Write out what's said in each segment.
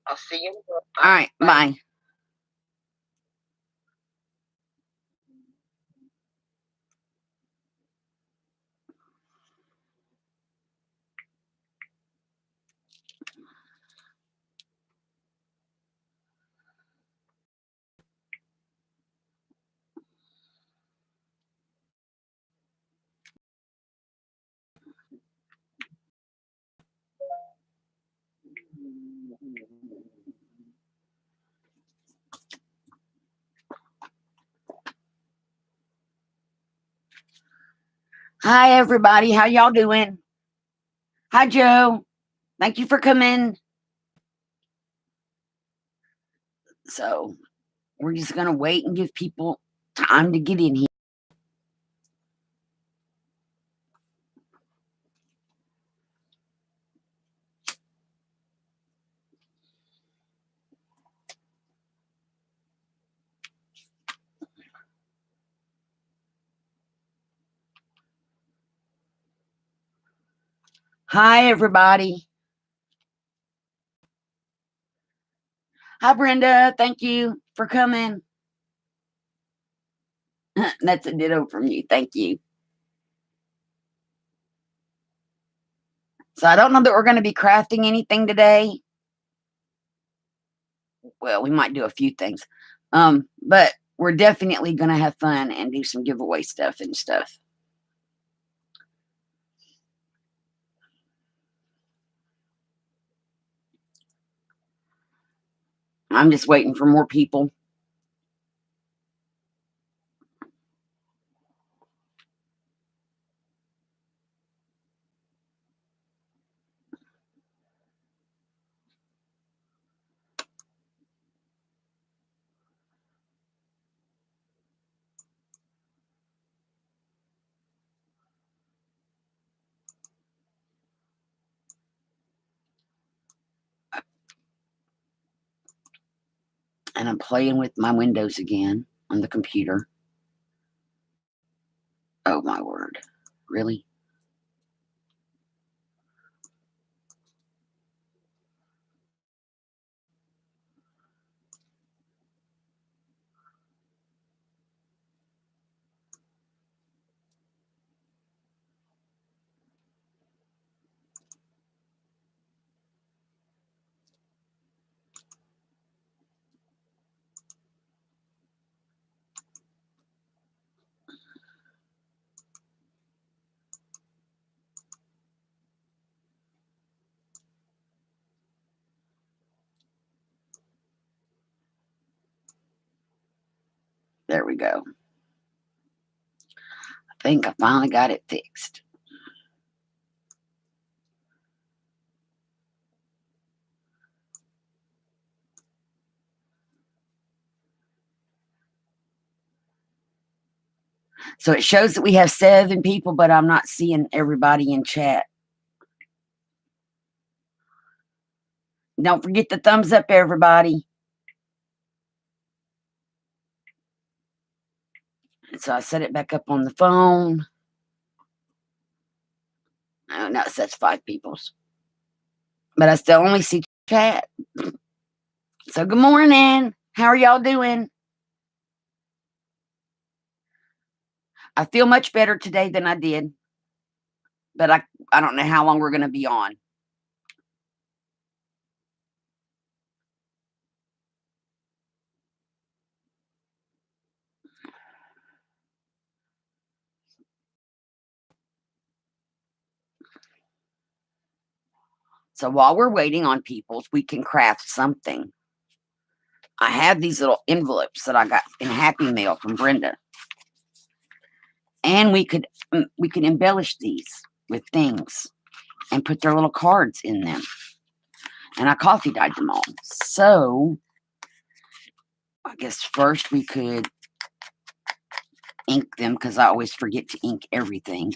I'll see you. All right, bye. Hi, everybody. How y'all doing? Hi, Joe. Thank you for coming. So we're just going to wait and give people time to get in here. Hi, everybody. Hi, Brenda. Thank you for coming. That's a ditto from you. Thank you. So I don't know that we're going to be crafting anything today. Well, we might do a few things. But we're definitely going to have fun and do some giveaway stuff and stuff. I'm just waiting for more people. And I'm playing with my windows again on the computer. Oh, my word. Really? There we go. I think I finally got it fixed. So it shows that we have 7 people, but I'm not seeing everybody in chat. Don't forget the thumbs up, everybody. And so I set it back up on the phone. Oh, no, it says 5 people's. But I still only see chat. So good morning. How are y'all doing? I feel much better today than I did. But I don't know how long we're going to be on. So while we're waiting on people, we can craft something. I have these little envelopes that I got in Happy Mail from Brenda. And we could embellish these with things and put their little cards in them. And I coffee dyed them all. So I guess first we could ink them because I always forget to ink everything.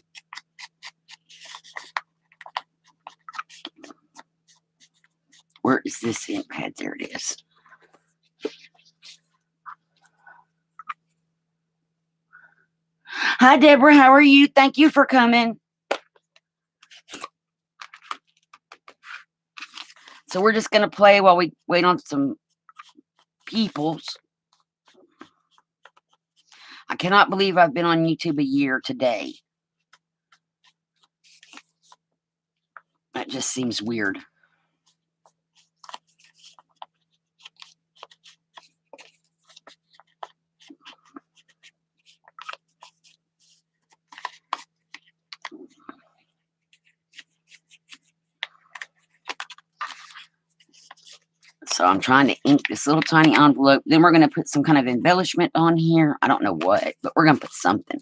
Where is this ink pad? There it is. Hi, Deborah. How are you? Thank you for coming. So we're just going to play while we wait on some peoples. I cannot believe I've been on YouTube a year today. That just seems weird. So I'm trying to ink this little tiny envelope. Then we're going to put some kind of embellishment on here. I don't know what, but we're going to put something.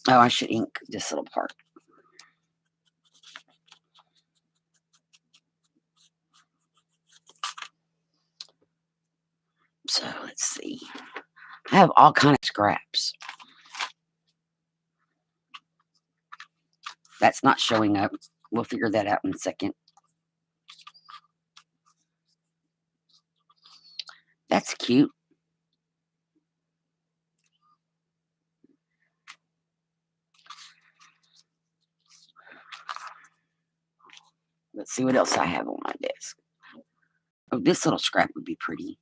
Oh, I should ink this little part. So let's see. I have all kinds of scraps. That's not showing up. We'll figure that out in a second. That's cute. Let's see what else I have on my desk. Oh, this little scrap would be pretty.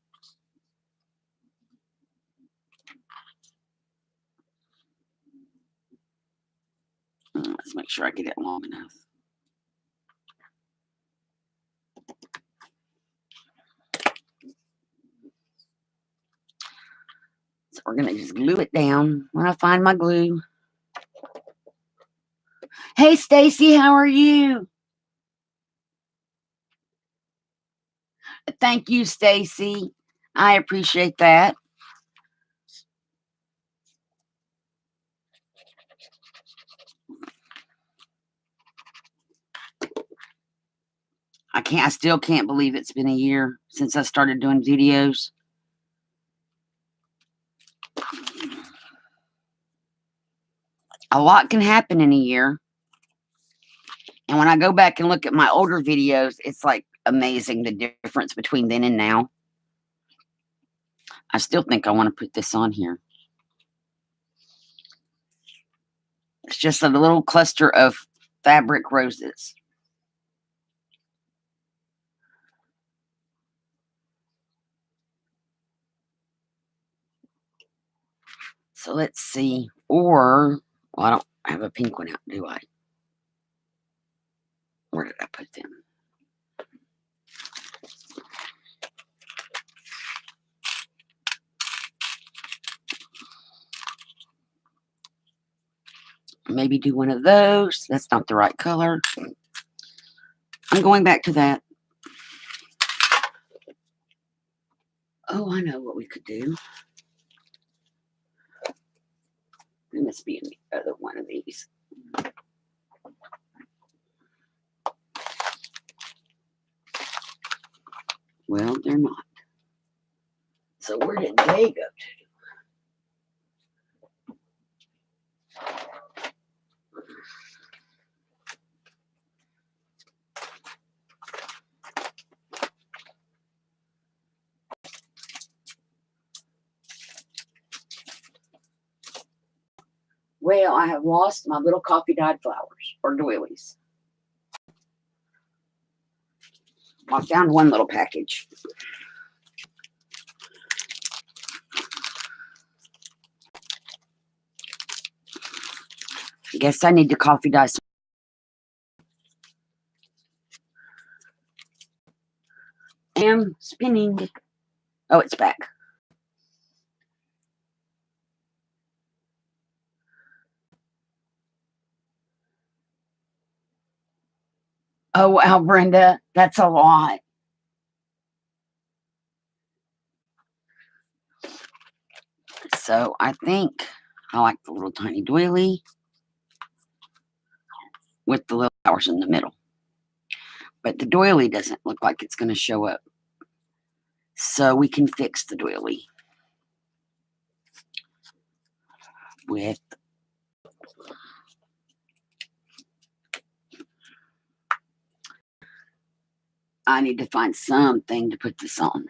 Let's make sure I get it long enough. So we're going to just glue it down when I find my glue. Hey, Stacy, how are you? Thank you, Stacy. I appreciate that. I still can't believe it's been a year since I started doing videos. A lot can happen in a year. And when I go back and look at my older videos, it's like amazing the difference between then and now. I still think I want to put this on here. It's just a little cluster of fabric roses. So let's see. Or, well, I don't have a pink one out, do I? Where did I put them? Maybe do one of those. That's not the right color. I'm going back to that. Oh, I know what we could do. There must be another one of these. Well, they're not. So where did they go to? Well, I have lost my little coffee dyed flowers, or doilies. I found one little package. I guess I need to coffee dye some. I am spinning. Oh, it's back. Oh, wow, Brenda, that's a lot. So I think I like the little tiny doily with the little flowers in the middle. But the doily doesn't look like it's going to show up. So we can fix the doily with I need to find something to put this on.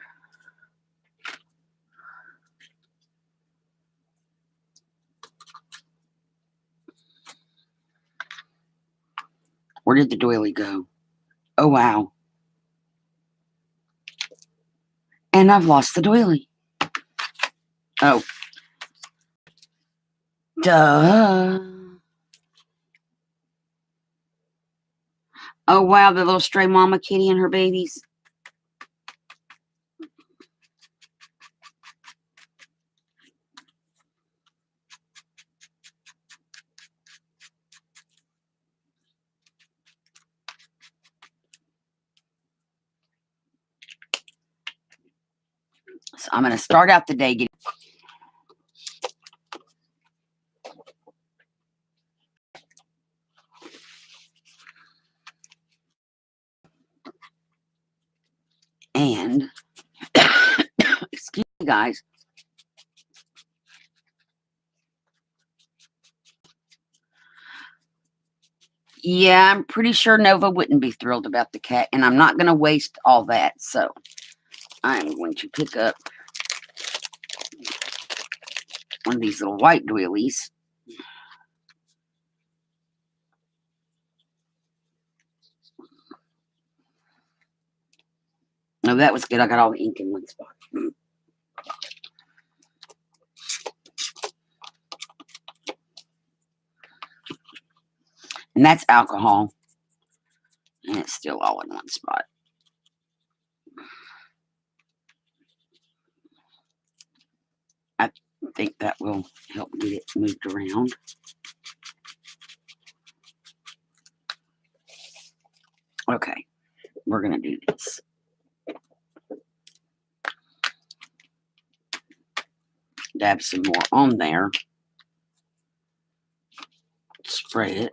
We're did the doily go? Oh, wow. And I've lost the doily. Oh. Duh. Oh, wow, the little stray mama kitty and her babies. So I'm going to start out the day getting... And... excuse me, guys. Yeah, I'm pretty sure Nova wouldn't be thrilled about the cat, and I'm not going to waste all that, so I'm going to pick up one of these little white doilies. No, that was good. I got all the ink in one spot. And that's alcohol. And it's still all in one spot. I think that will help get it moved around. Okay, we're going to do this. Dab some more on there. Spray it.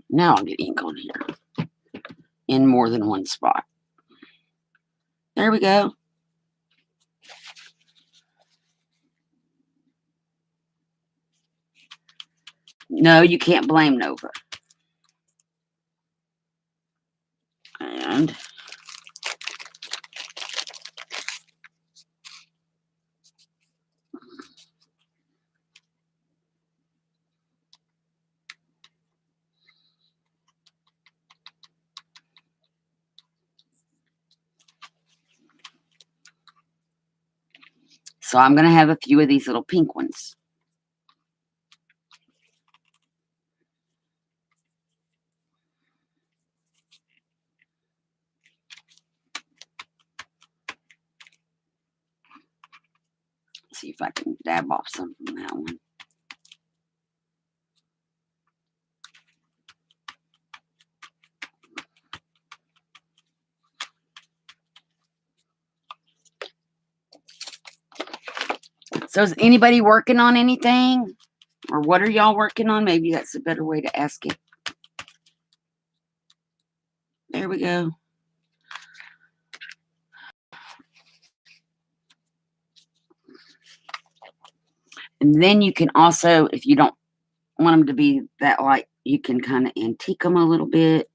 Now I'll get ink on here. In more than one spot. There we go. No, you can't blame Nova. And so I'm going to have a few of these little pink ones. See if I can dab off some from that one. So is anybody working on anything? Or what are y'all working on? Maybe that's a better way to ask it. There we go. And then you can also, if you don't want them to be that light, you can kind of antique them a little bit.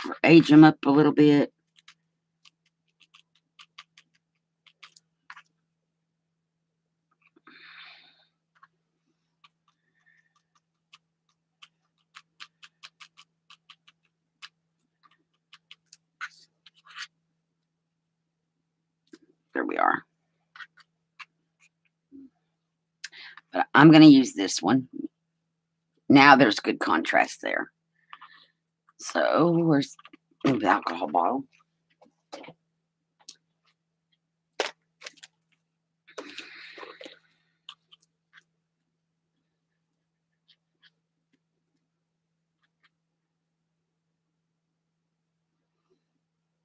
Or age them up a little bit. There we are. But I'm going to use this one. Now there's good contrast there. So where's the alcohol bottle?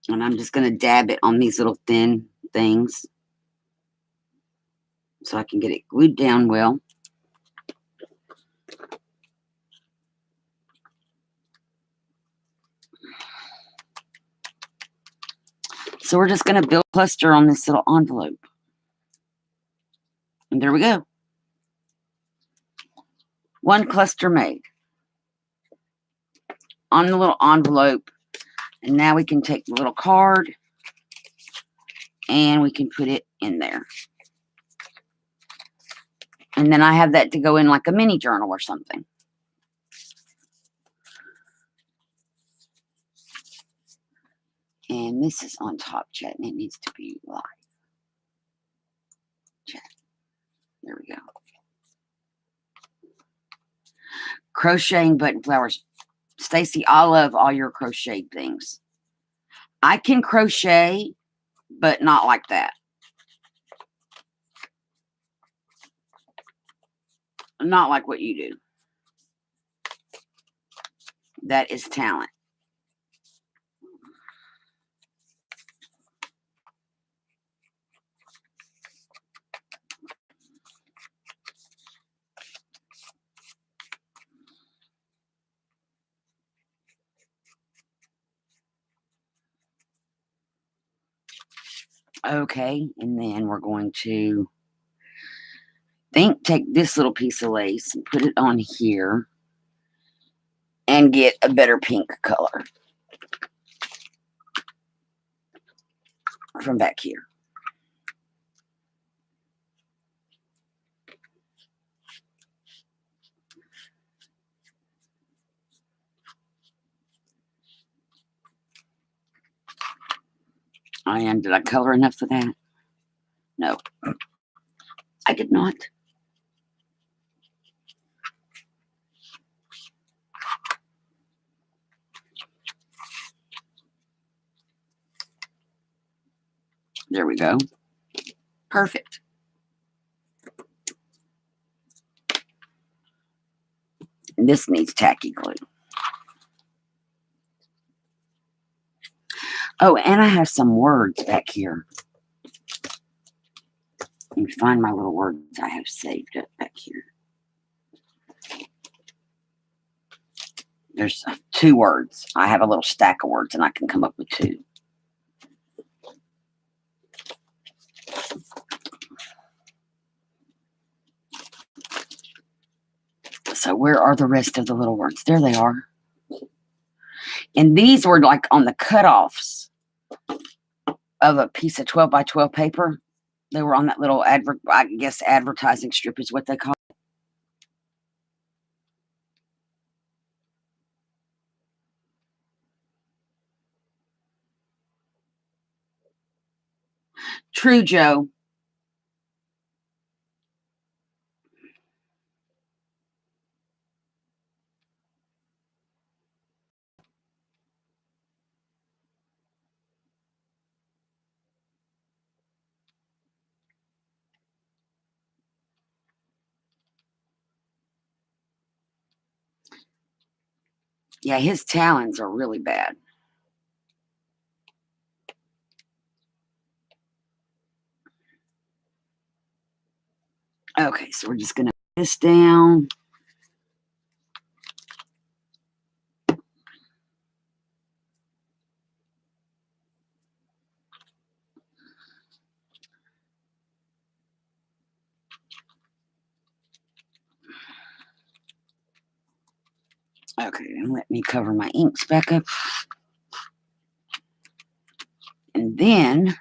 And I'm just going to dab it on these little thin things so I can get it glued down well. So we're just going to build a cluster on this little envelope. And there we go. One cluster made on the little envelope. And now we can take the little card and we can put it in there. And then I have that to go in like a mini journal or something. And this is on top, chat, and it needs to be live. Chat. There we go. Crocheting button flowers. Stacy, I love all your crocheted things. I can crochet, but not like that. Not like what you do. That is talent. Okay, and then we're going to take this little piece of lace and put it on here and get a better pink color from back here. And did I color enough for that? No, I did not. There we go. Perfect. And this needs tacky glue. Oh, and I have some words back here. Let me find my little words I have saved up back here. There's 2 words. I have a little stack of words and I can come up with 2. So where are the rest of the little words? There they are. And these were like on the cutoffs of a piece of 12 by 12 paper. They were on that little advertising strip is what they call it. True, Joe. Yeah, his talons are really bad. Okay, so we're just going to put this down. Okay, and let me cover my inks back up. And then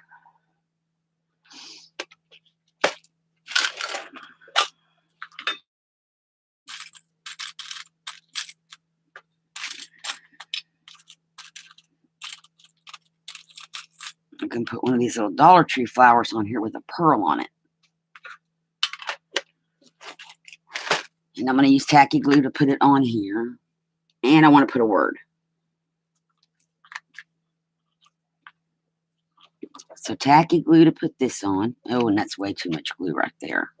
I can put one of these little Dollar Tree flowers on here with a pearl on it. And I'm going to use tacky glue to put it on here. And I want to put a word. So tacky glue to put this on. Oh, and that's way too much glue right there.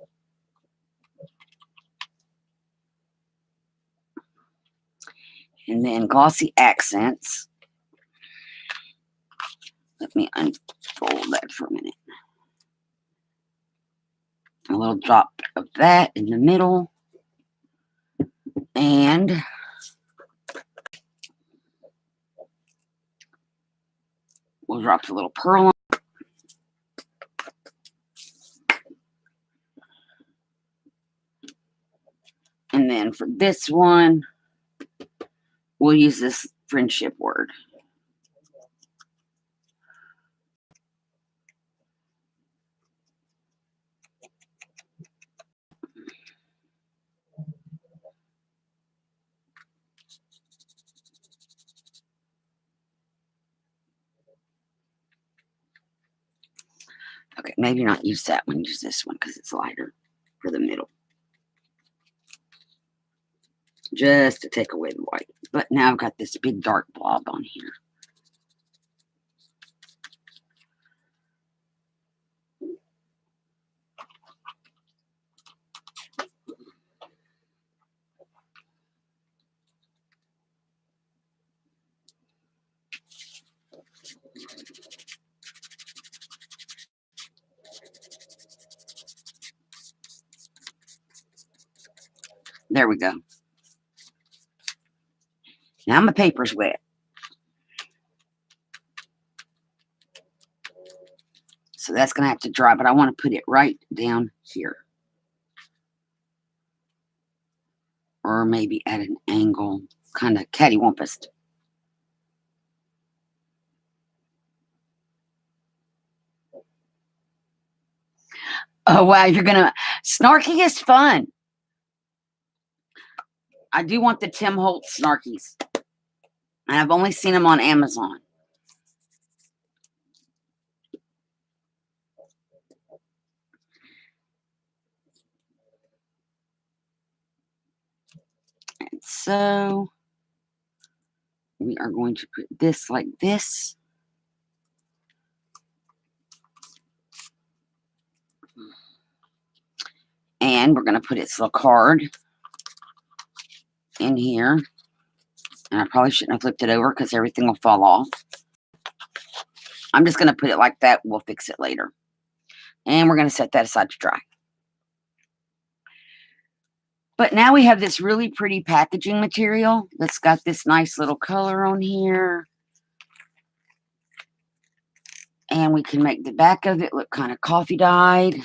And then glossy accents. Let me unfold that for a minute. A little drop of that in the middle. And we'll drop the little pearl on. And then for this one, we'll use this friendship word. Okay, maybe not use that one. Use this one because it's lighter for the middle. Just to take away the white. But now I've got this big dark blob on here. There we go. Now my paper's wet. So that's going to have to dry, but I want to put it right down here. Or maybe at an angle, kind of cattywampus. Oh, wow, you're going to... Snarky is fun. I do want the Tim Holtz Snarkies. And I've only seen them on Amazon. And so we are going to put this like this. And we're going to put its little card in here. And I probably shouldn't have flipped it over because everything will fall off. I'm just going to put it like that. We'll fix it later. And we're going to set that aside to dry. But now we have this really pretty packaging material that's got this nice little color on here. And we can make the back of it look kind of coffee dyed.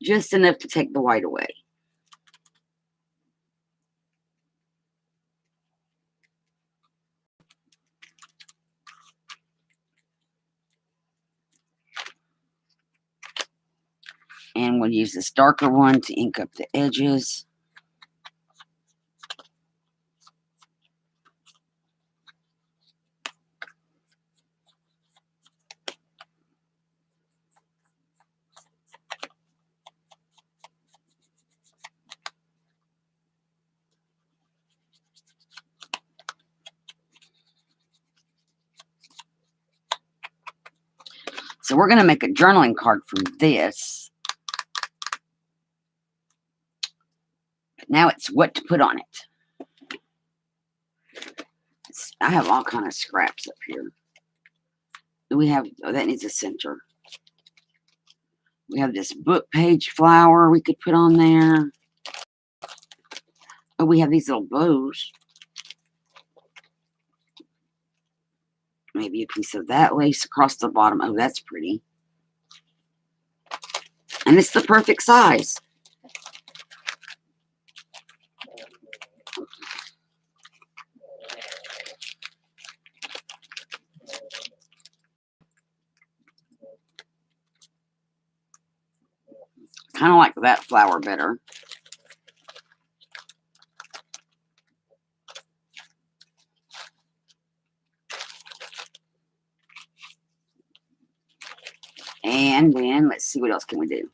Just enough to take the white away. And we'll use this darker one to ink up the edges. So we're going to make a journaling card from this. But now it's what to put on it. I have all kind of scraps up here. We have, oh, that needs a center. We have this book page flower we could put on there. Oh, we have these little bows. Maybe a piece of that lace across the bottom. Oh, that's pretty. And it's the perfect size. Kind of like that flower better. And then let's see, what else can we do?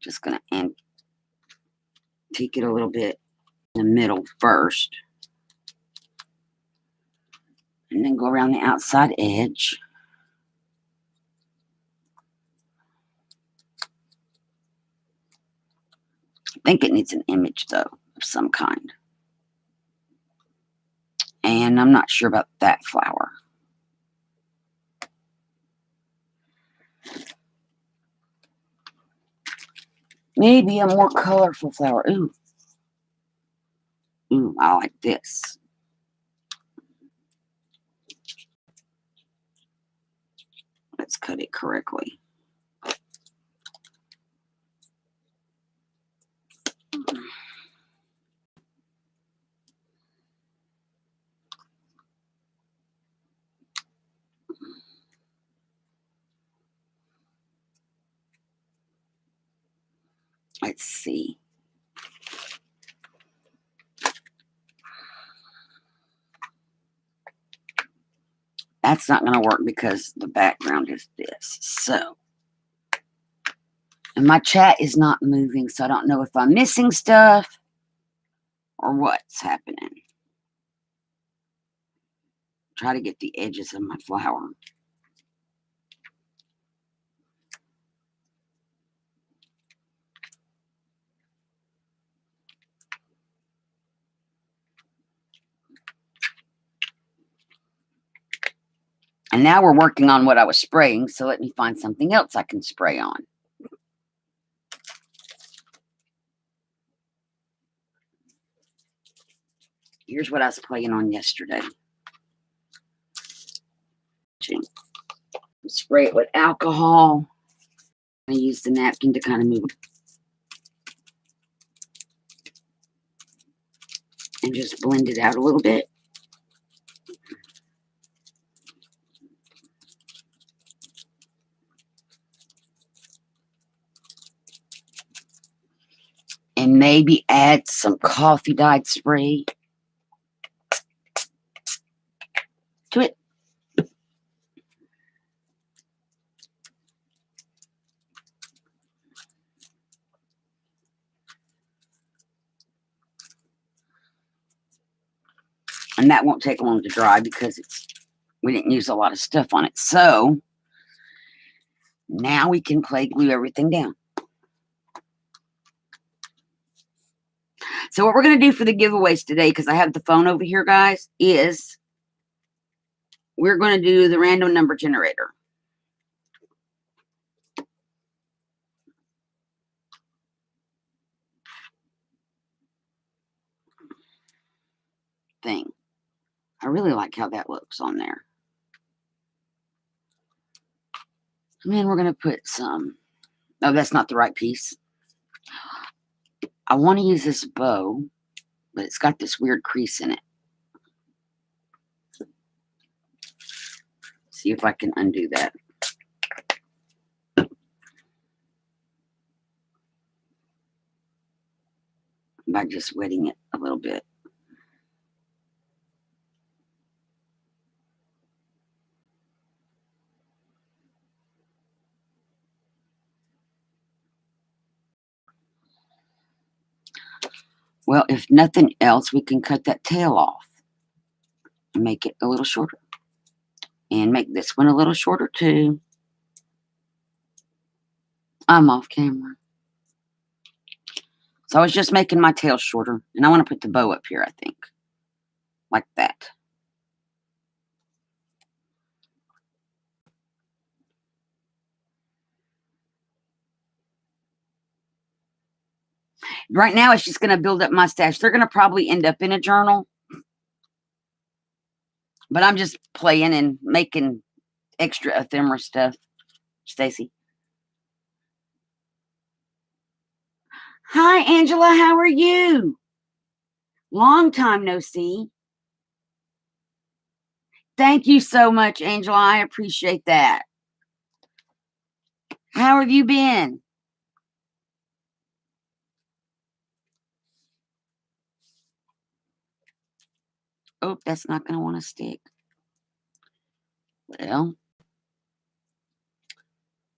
Just going to antique it a little bit in the middle first. And then go around the outside edge. I think it needs an image, though, of some kind. And I'm not sure about that flower. Maybe a more colorful flower. Ooh. Ooh, I like this. Let's cut it correctly. Let's see. That's not going to work because the background is this. So, and my chat is not moving, so I don't know if I'm missing stuff or what's happening. Try to get the edges of my flower. And now we're working on what I was spraying, so let me find something else I can spray on. Here's what I was playing on yesterday. Spray it with alcohol. I use the napkin to kind of move it. And just blend it out a little bit. And maybe add some coffee dyed spray to it. And that won't take long to dry because we didn't use a lot of stuff on it. So now we can play glue everything down. So what we're going to do for the giveaways today, because I have the phone over here, guys, is we're going to do the random number generator. Thing. I really like how that looks on there. And then we're going to put some... Oh, that's not the right piece. I want to use this bow, but it's got this weird crease in it. See if I can undo that. By just wetting it a little bit. Well, if nothing else, we can cut that tail off and make it a little shorter. And make this one a little shorter too. I'm off camera. So I was just making my tail shorter. And I want to put the bow up here, I think. Like that. Right now, it's just going to build up my stash. They're going to probably end up in a journal. But I'm just playing and making extra ephemera stuff. Stacy. Hi, Angela. How are you? Long time no see. Thank you so much, Angela. I appreciate that. How have you been? Oh, that's not going to want to stick. Well,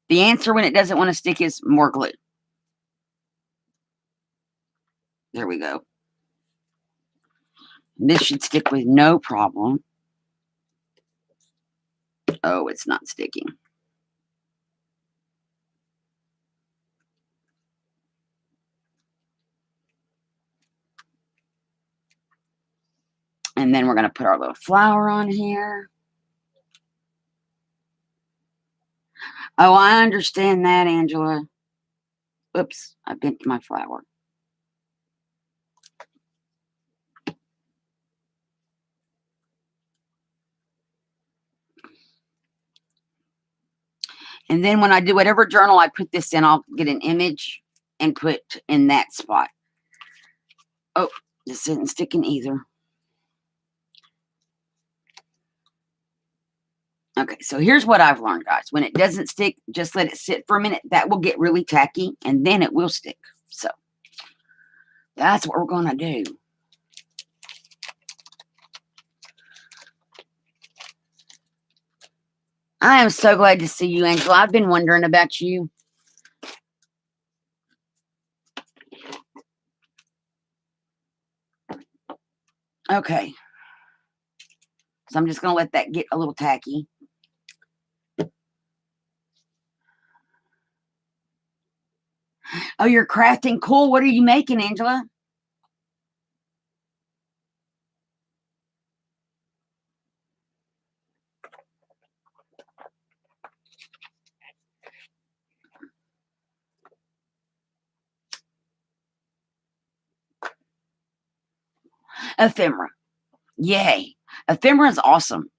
the answer when it doesn't want to stick is more glue. There we go. This should stick with no problem. Oh, it's not sticking. And then we're going to put our little flower on here. Oh, I understand that, Angela. Oops, I bent my flower. And then when I do whatever journal I put this in, I'll get an image and put in that spot. Oh, this isn't sticking either. Okay, so here's what I've learned, guys. When it doesn't stick, just let it sit for a minute. That will get really tacky, and then it will stick. So that's what we're going to do. I am so glad to see you, Angela. I've been wondering about you. Okay. So I'm just going to let that get a little tacky. Oh, you're crafting. Cool. What are you making, Angela? Ephemera. Yay. Ephemera is awesome.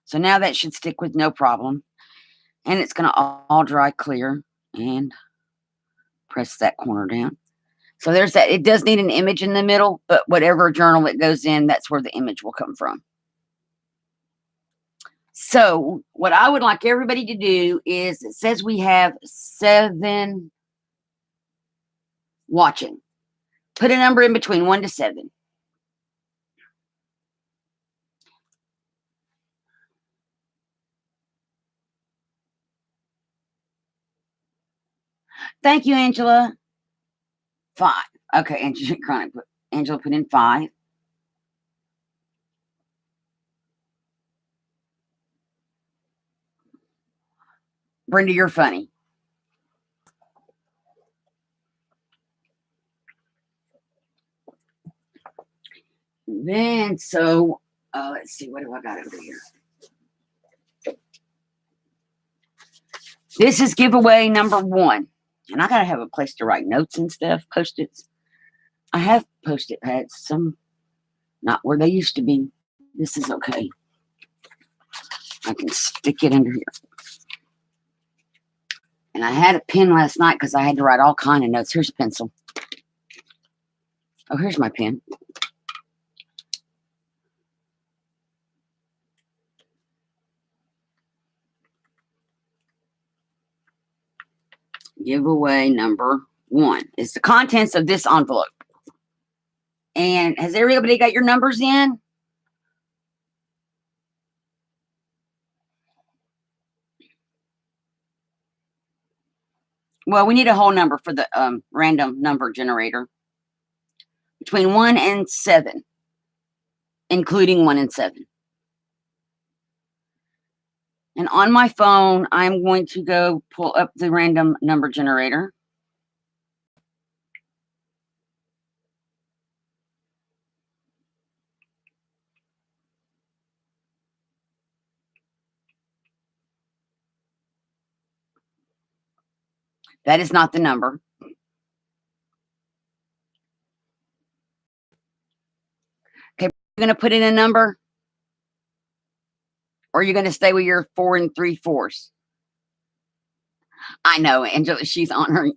So now that should stick with no problem. And it's going to all dry clear. And press that corner down. So there's that. It does need an image in the middle, but whatever journal it goes in, that's where the image will come from. So what I would like everybody to do is, it says we have 7 watching. Put a number in between 1 to 7. Thank you, Angela. 5. Okay, Angela put in 5. Brenda, you're funny. Then, so, let's see, what do I got over here? This is giveaway number 1. And I got to have a place to write notes and stuff, Post-its. I have Post-it pads, some not where they used to be. This is okay. I can stick it under here. And I had a pen last night because I had to write all kind of notes. Here's a pencil. Oh, here's my pen. Giveaway number 1 is the contents of this envelope. And has everybody got your numbers in? Well, we need a whole number for the random number generator. Between 1 and 7. Including 1 and 7. And on my phone, I'm going to go pull up the random number generator. That is not the number. Okay, you're going to put in a number? Or are you going to stay with your 4 3/4? I know, Angela, she's on her.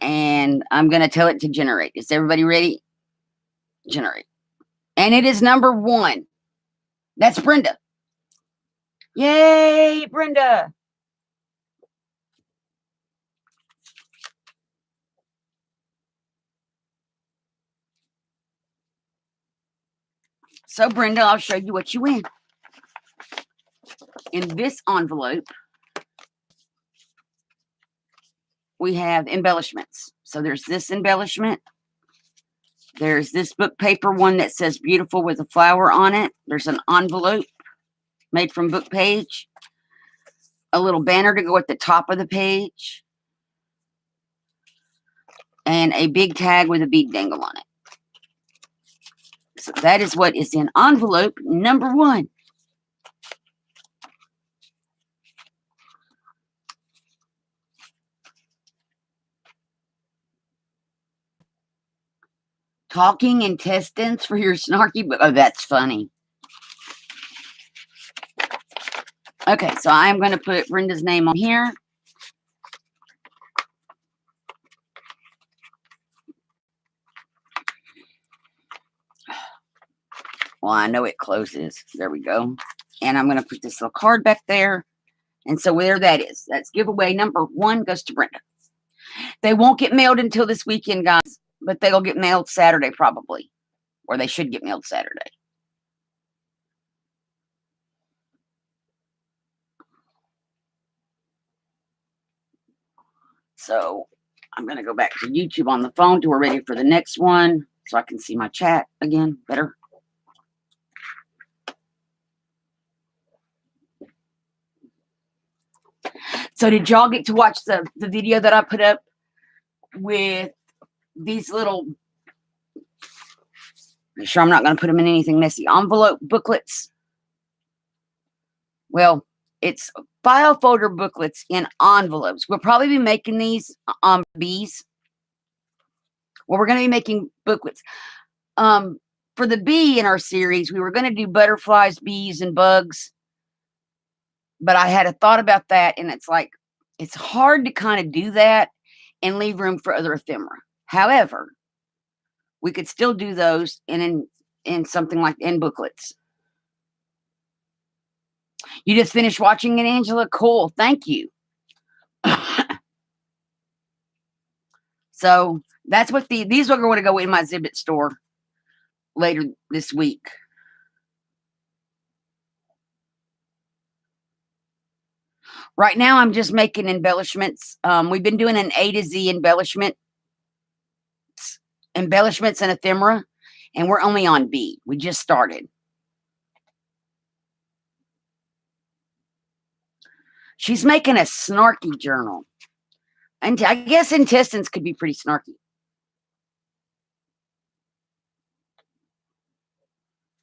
And I'm going to tell it to generate. Is everybody ready? Generate. And it is number 1. That's Brenda. Yay, Brenda. So, Brenda, I'll show you what you win. In this envelope, we have embellishments. So there's this embellishment. There's this book paper one that says beautiful with a flower on it. There's an envelope made from book page. A little banner to go at the top of the page. And a big tag with a bead dangle on it. So that is what is in envelope number 1. Talking intestines for your snarky, but oh, that's funny. Okay, so I'm going to put Brenda's name on here. Well, I know it closes. There we go. And I'm going to put this little card back there. And so there that is. That's giveaway number 1 goes to Brenda. They won't get mailed until this weekend, guys, but they'll get mailed Saturday probably. Or they should get mailed Saturday. So I'm going to go back to YouTube on the phone till we're ready for the next one so I can see my chat again better. So did y'all get to watch the video that I put up with these little, I'm sure I'm not going to put them in anything messy, envelope booklets? Well, it's file folder booklets in envelopes. We'll probably be making these bees. Well, we're going to be making booklets. For the bee in our series, we were going to do butterflies, bees, and bugs. But I had a thought about that, and it's like, it's hard to kind of do that and leave room for other ephemera. However, we could still do those in something like in booklets. You just finished watching it, Angela? Cool. Thank you. So that's what these are going to go in my Zibbet store later this week. Right now, I'm just making embellishments. We've been doing an A to Z embellishments and ephemera, and we're only on B. We just started. She's making a snarky journal. And I guess intestines could be pretty snarky.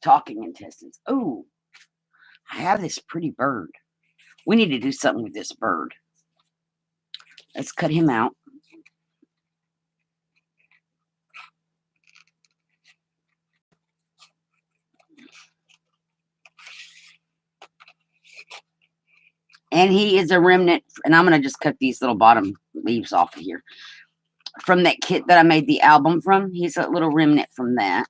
Talking intestines. Oh, I have this pretty bird. We need to do something with this bird. Let's cut him out. And he is a remnant, and I'm going to just cut these little bottom leaves off of here. From that kit that I made the album from, he's a little remnant from that.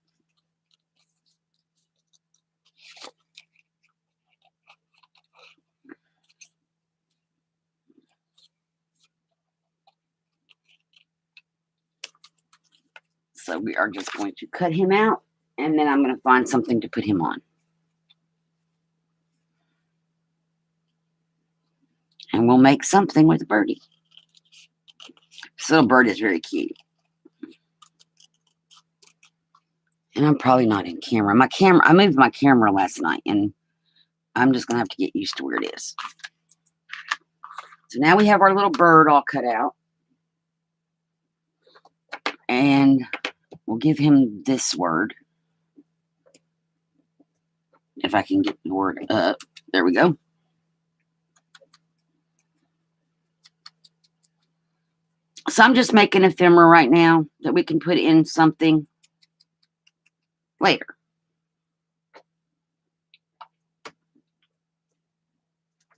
So we are just going to cut him out, and then I'm going to find something to put him on. And we'll make something with Birdie. This little bird is very cute. And I'm probably not in camera. I moved my camera last night, and I'm just going to have to get used to where it is. So now we have our little bird all cut out. And we'll give him this word. If I can get the word up. There we go. So I'm just making ephemera right now that we can put in something later.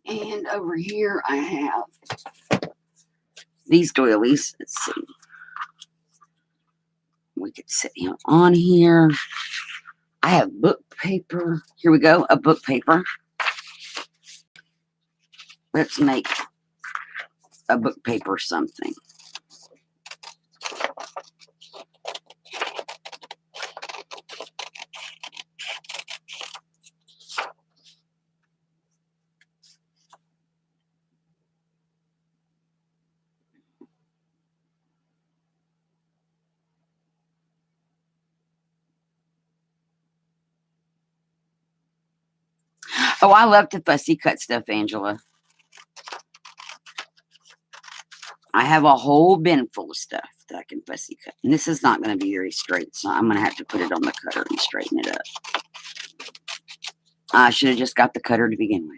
And over here I have these doilies. Let's see. We could sit him on here. I have book paper. Here we go, a book paper. Let's make a book paper something. Oh, I love to fussy cut stuff, Angela. I have a whole bin full of stuff that I can fussy cut. And this is not going to be very straight, so I'm going to have to put it on the cutter and straighten it up. I should have just got the cutter to begin with.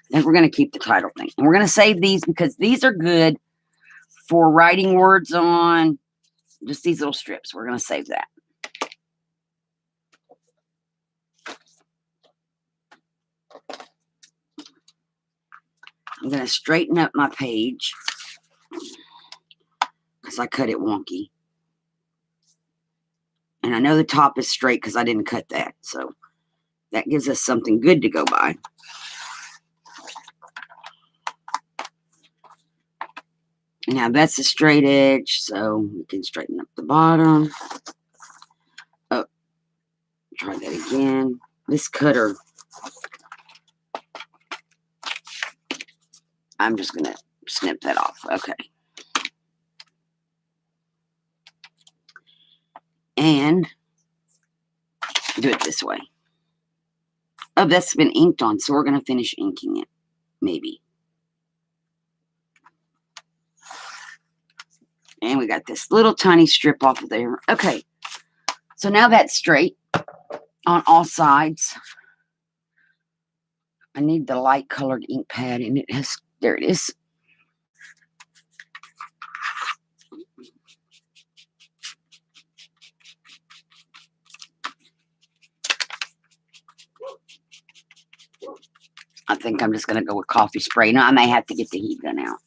I think we're going to keep the title thing. And we're going to save these because these are good for writing words on. Just these little strips. We're going to save that. I'm going to straighten up my page because I cut it wonky. And I know the top is straight because I didn't cut that. So that gives us something good to go by. Now that's a straight edge, so we can straighten up the bottom. Oh, try that again. This cutter, I'm just going to snip that off. Okay. And do it this way. Oh, that's been inked on, so we're going to finish inking it. Maybe. And we got this little tiny strip off of there. Okay. So now that's straight on all sides. I need the light colored ink pad, and it has, there it is. I think I'm just going to go with coffee spray. Now, I may have to get the heat gun out.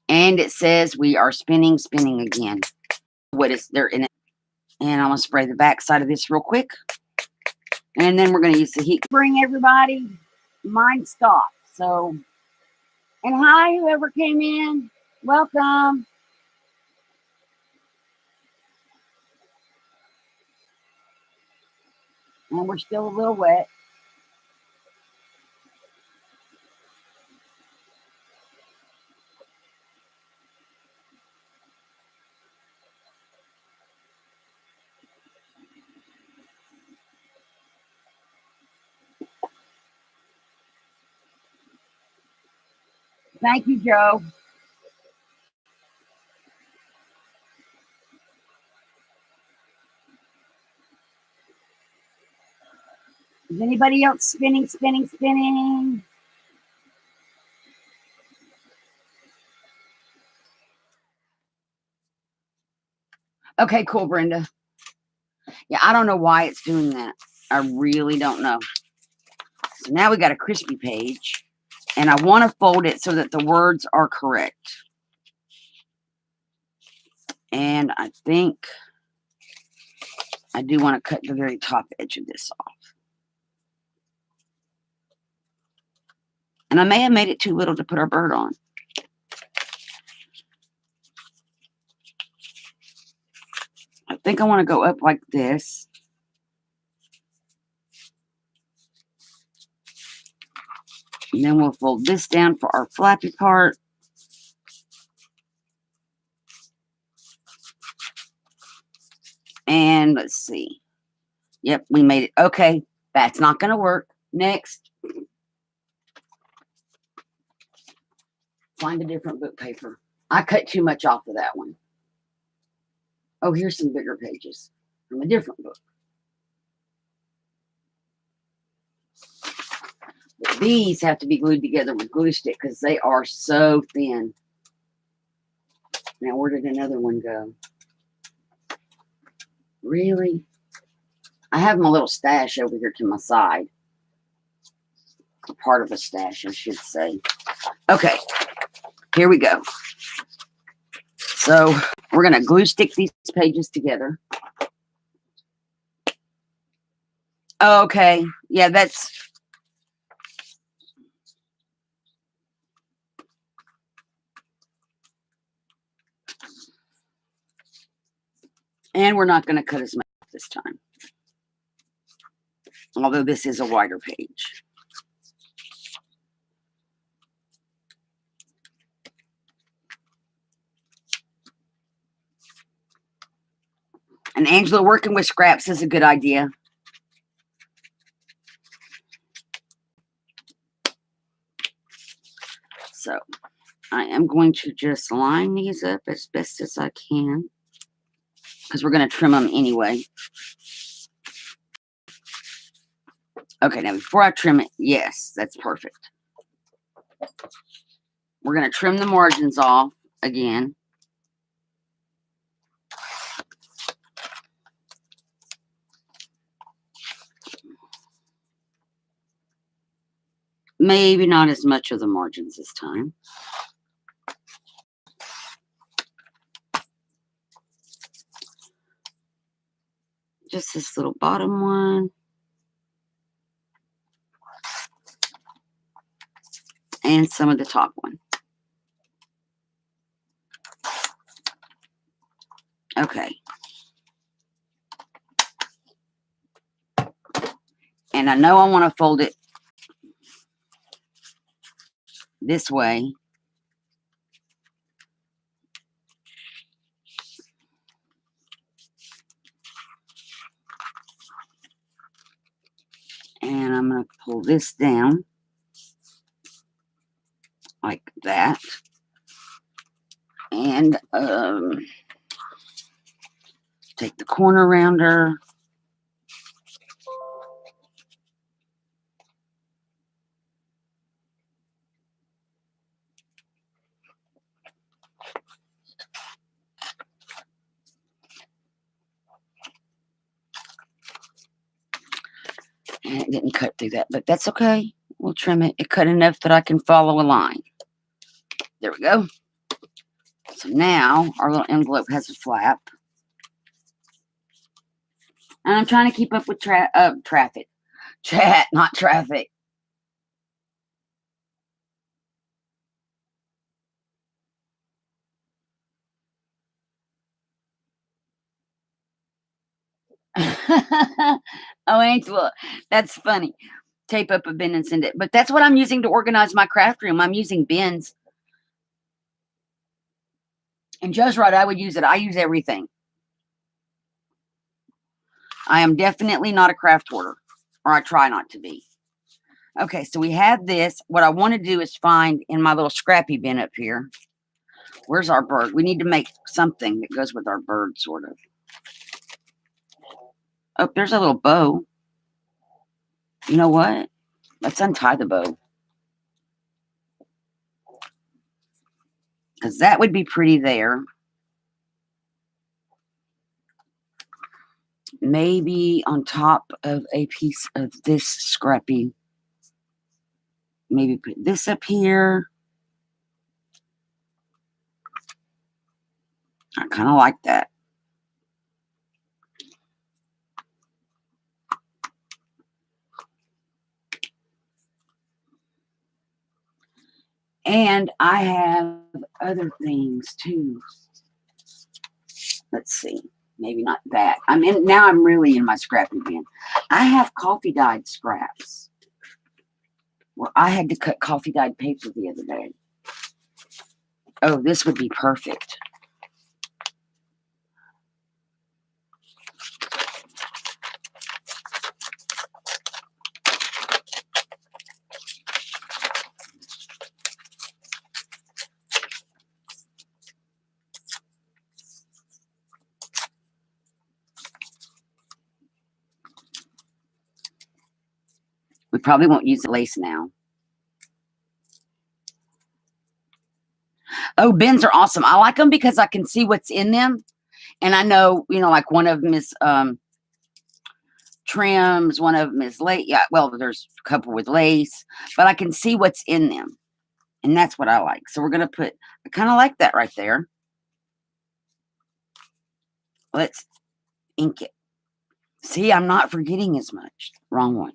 And it says we are spinning again. What is there in it? And I'm going to spray the back side of this real quick. And then we're going to use the heat. Bring everybody. Mine stopped. So, and hi, whoever came in. Welcome. And we're still a little wet. Thank you, Joe. Is anybody else spinning? Okay, cool, Brenda. Yeah, I don't know why it's doing that. I really don't know. So now we got a crispy page. And I want to fold it so that the words are correct. And I think I do want to cut the very top edge of this off. And I may have made it too little to put our bird on. I think I want to go up like this. And then we'll fold this down for our flappy part. And let's see. Yep, we made it. Okay, that's not going to work. Next. Find a different book paper. I cut too much off of that one. Oh, here's some bigger pages from a different book. But these have to be glued together with glue stick because they are so thin. Now, where did another one go? Really? I have my little stash over here to my side. A part of a stash, I should say. Okay, here we go. So we're going to glue stick these pages together. Okay, yeah, that's... And we're not going to cut as much this time. Although this is a wider page. And Angela, working with scraps is a good idea. So I am going to just line these up as best as I can. Because we're going to trim them anyway. Okay, now before I trim it, yes, that's perfect. We're going to trim the margins off again. Maybe not as much of the margins this time. Just this little bottom one. And some of the top one. Okay. And I know I want to fold it this way. And I'm going to pull this down like that. And take the corner rounder. And it didn't cut through that, but that's okay. We'll trim it. It cut enough that I can follow a line. There we go. So now our little envelope has a flap. And I'm trying to keep up with traffic. Chat, not traffic. Oh, Angela, that's funny. Tape up a bin and send it. But that's what I'm using to organize my craft room. I'm using bins. And Joe's right, I would use it. I use everything. I am definitely not a craft hoarder. Or I try not to be. Okay, so we have this. What I want to do is find in my little scrappy bin up here. Where's our bird? We need to make something that goes with our bird, sort of. Oh, there's a little bow. You know what? Let's untie the bow. Because that would be pretty there. Maybe on top of a piece of this scrappy. Maybe put this up here. I kind of like that. And I have other things too. Let's see. Maybe not that. Now I'm really in my scrappy bin. I have coffee dyed scraps. Well, I had to cut coffee dyed paper the other day. Oh, this would be perfect. We probably won't use the lace now. Oh, bins are awesome. I like them because I can see what's in them. And I know, like one of them is trims, one of them is lace. Yeah, well, there's a couple with lace, but I can see what's in them. And that's what I like. So we're going to I kind of like that right there. Let's ink it. See, I'm not forgetting as much. Wrong one.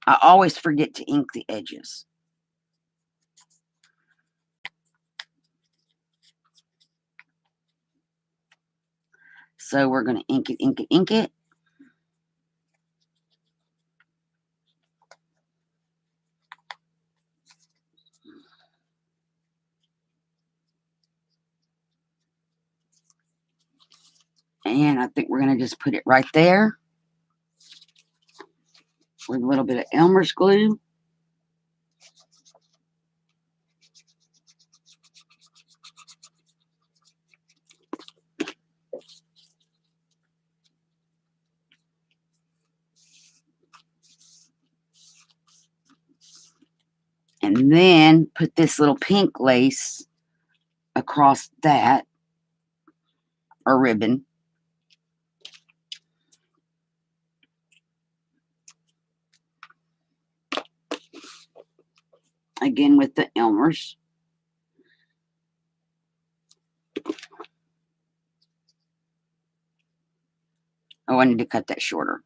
I always forget to ink the edges. So we're going to ink it, ink it, ink it. And I think we're going to just put it right there with a little bit of Elmer's glue. And then put this little pink lace across that, or ribbon. Again with the Elmers. Oh, I need to cut that shorter.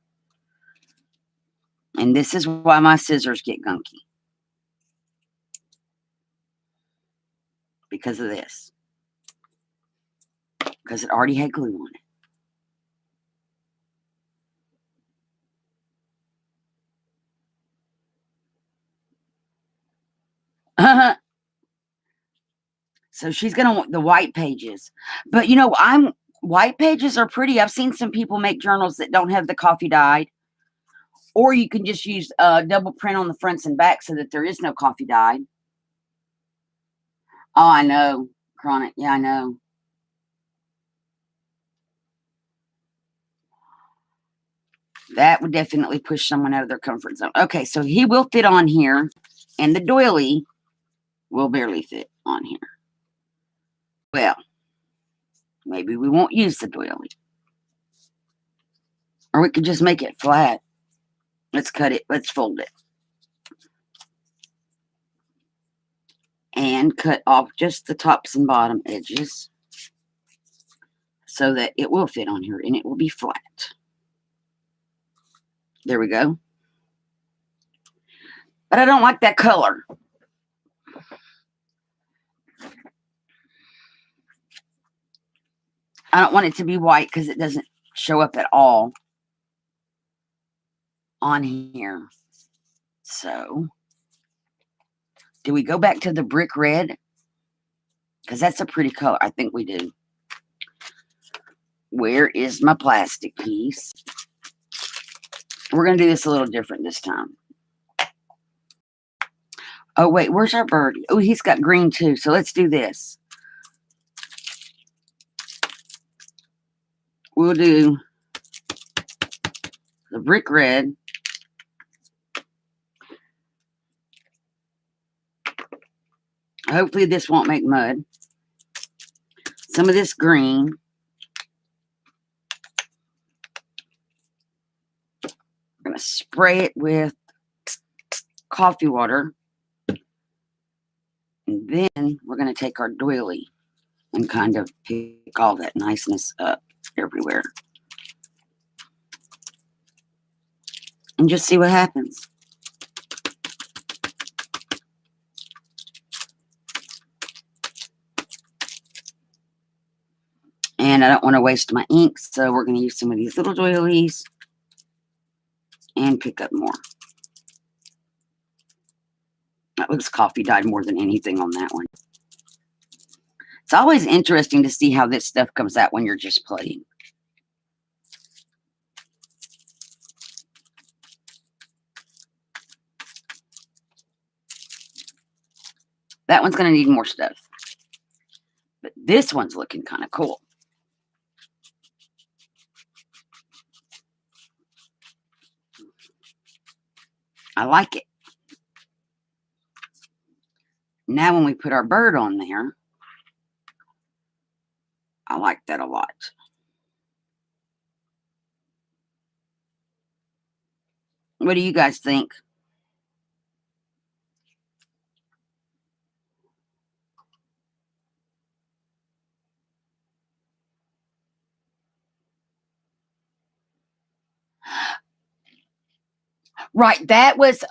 And this is why my scissors get gunky. Because of this. Because it already had glue on it. So she's going to want the white pages. But, you know, white pages are pretty. I've seen some people make journals that don't have the coffee dyed. Or you can just use double print on the fronts and back so that there is no coffee dyed. Oh, I know. Chronic. Yeah, I know. That would definitely push someone out of their comfort zone. Okay, so he will fit on here. And the doily will barely fit on here. Well, maybe we won't use the doily. Or we could just make it flat. Let's cut it. Let's fold it. And cut off just the tops and bottom edges so that it will fit on here and it will be flat. There we go. But I don't like that color. I don't want it to be white because it doesn't show up at all on here. So, do we go back to the brick red? Because that's a pretty color. I think we do. Where is my plastic piece? We're going to do this a little different this time. Oh, wait. Where's our bird? Oh, he's got green too. So let's do this. We'll do the brick red. Hopefully this won't make mud. Some of this green. We're going to spray it with coffee water. And then we're going to take our doily and kind of pick all that niceness up everywhere. And just see what happens. And I don't want to waste my ink, so we're going to use some of these little doilies and pick up more. That looks coffee dyed more than anything on that one. It's always interesting to see how this stuff comes out when you're just playing. That one's going to need more stuff. But this one's looking kind of cool. I like it. Now when we put our bird on there, I like that a lot. What do you guys think? Right, that was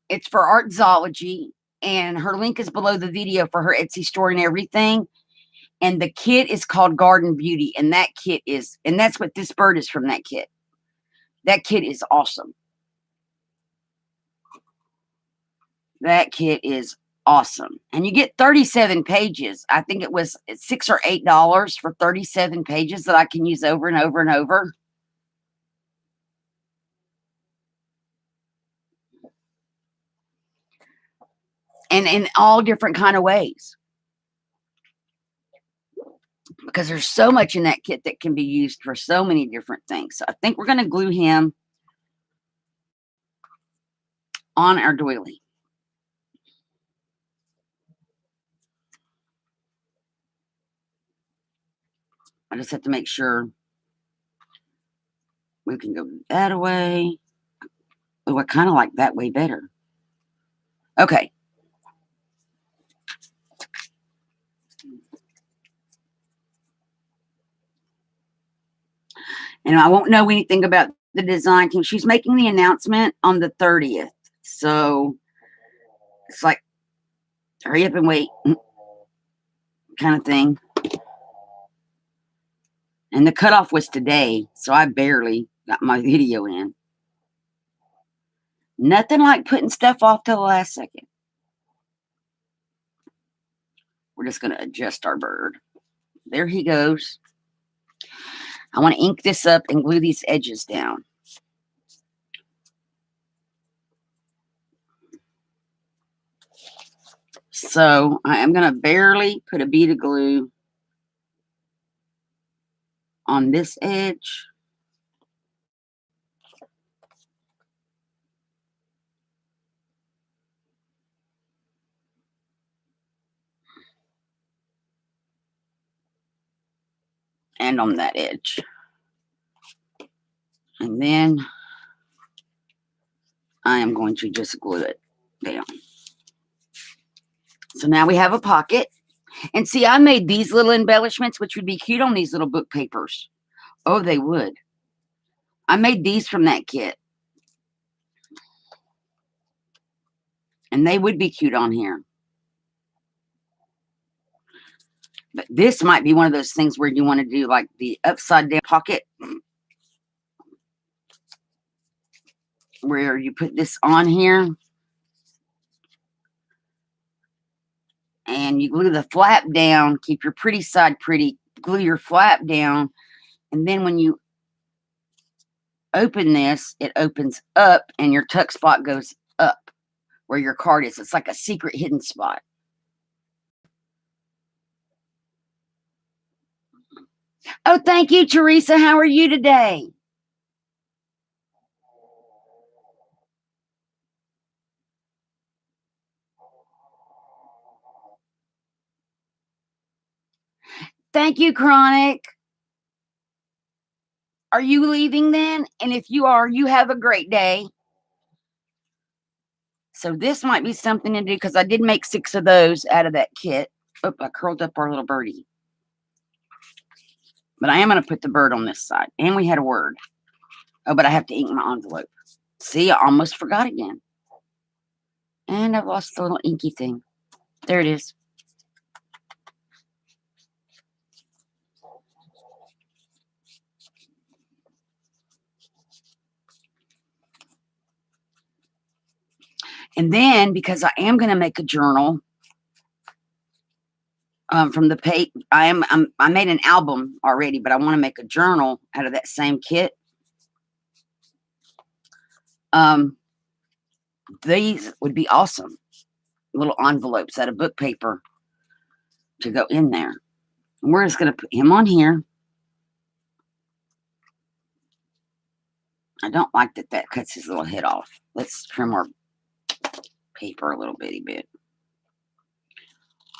it's for Art Zoology, and her link is below the video for her Etsy store and everything. And the kit is called Garden Beauty, and that kit is, and that's what this bird is from that kit. That kit is awesome. That kit is awesome. And you get 37 pages. I think it was $6 or $8 for 37 pages that I can use over and over and over. And in all different kind of ways. Because there's so much in that kit that can be used for so many different things. So I think we're going to glue him on our doily. I just have to make sure we can go that away. Oh, I kind of like that way better. Okay. And I won't know anything about the design team. She's making the announcement on the 30th. So it's like, hurry up and wait kind of thing. And the cutoff was today, so I barely got my video in. Nothing like putting stuff off till the last second. We're just going to adjust our bird. There he goes. I want to ink this up and glue these edges down. So I am going to barely put a bead of glue on this edge. And on that edge. And then I am going to just glue it down. So now we have a pocket. And see, I made these little embellishments, which would be cute on these little book papers. Oh, they would. I made these from that kit. And they would be cute on here. But this might be one of those things where you want to do like the upside down pocket. Where you put this on here. And you glue the flap down. Keep your pretty side pretty. Glue your flap down. And then when you open this, it opens up and your tuck spot goes up where your card is. It's like a secret hidden spot. Oh, thank you, Teresa. How are you today? Thank you, Chronic. Are you leaving then? And if you are, you have a great day. So this might be something to do because I did make 6 of those out of that kit. Oh, I curled up our little birdie. But I am going to put the bird on this side. And we had a word. Oh, but I have to ink my envelope. See, I almost forgot again. And I've lost the little inky thing. There it is. And then, because I am going to make a journal from the page, I made an album already, but I want to make a journal out of that same kit. These would be awesome. Little envelopes out of book paper to go in there. And we're just going to put him on here. I don't like that cuts his little head off. Let's trim our paper a little bitty bit.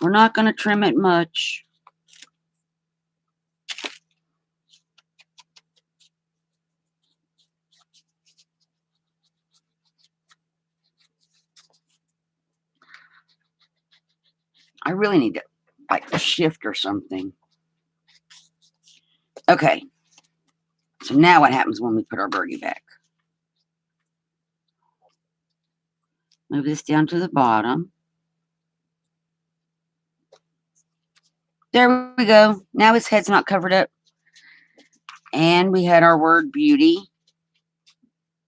We're not going to trim it much. I really need to like shift or something. Okay. So now what happens when we put our birdie back? Move this down to the bottom. There we go. Now his head's not covered up. And we had our word beauty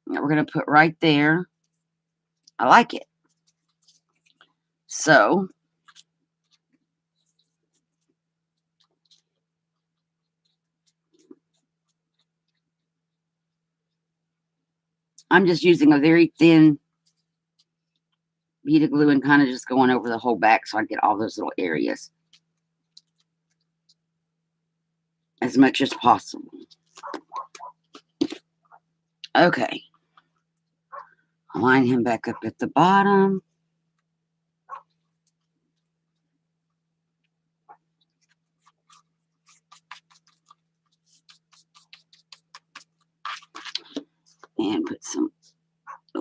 that we're going to put right there. I like it. So I'm just using a very thin bead of glue and kind of just going over the whole back so I get all those little areas as much as possible. Okay. Line him back up at the bottom.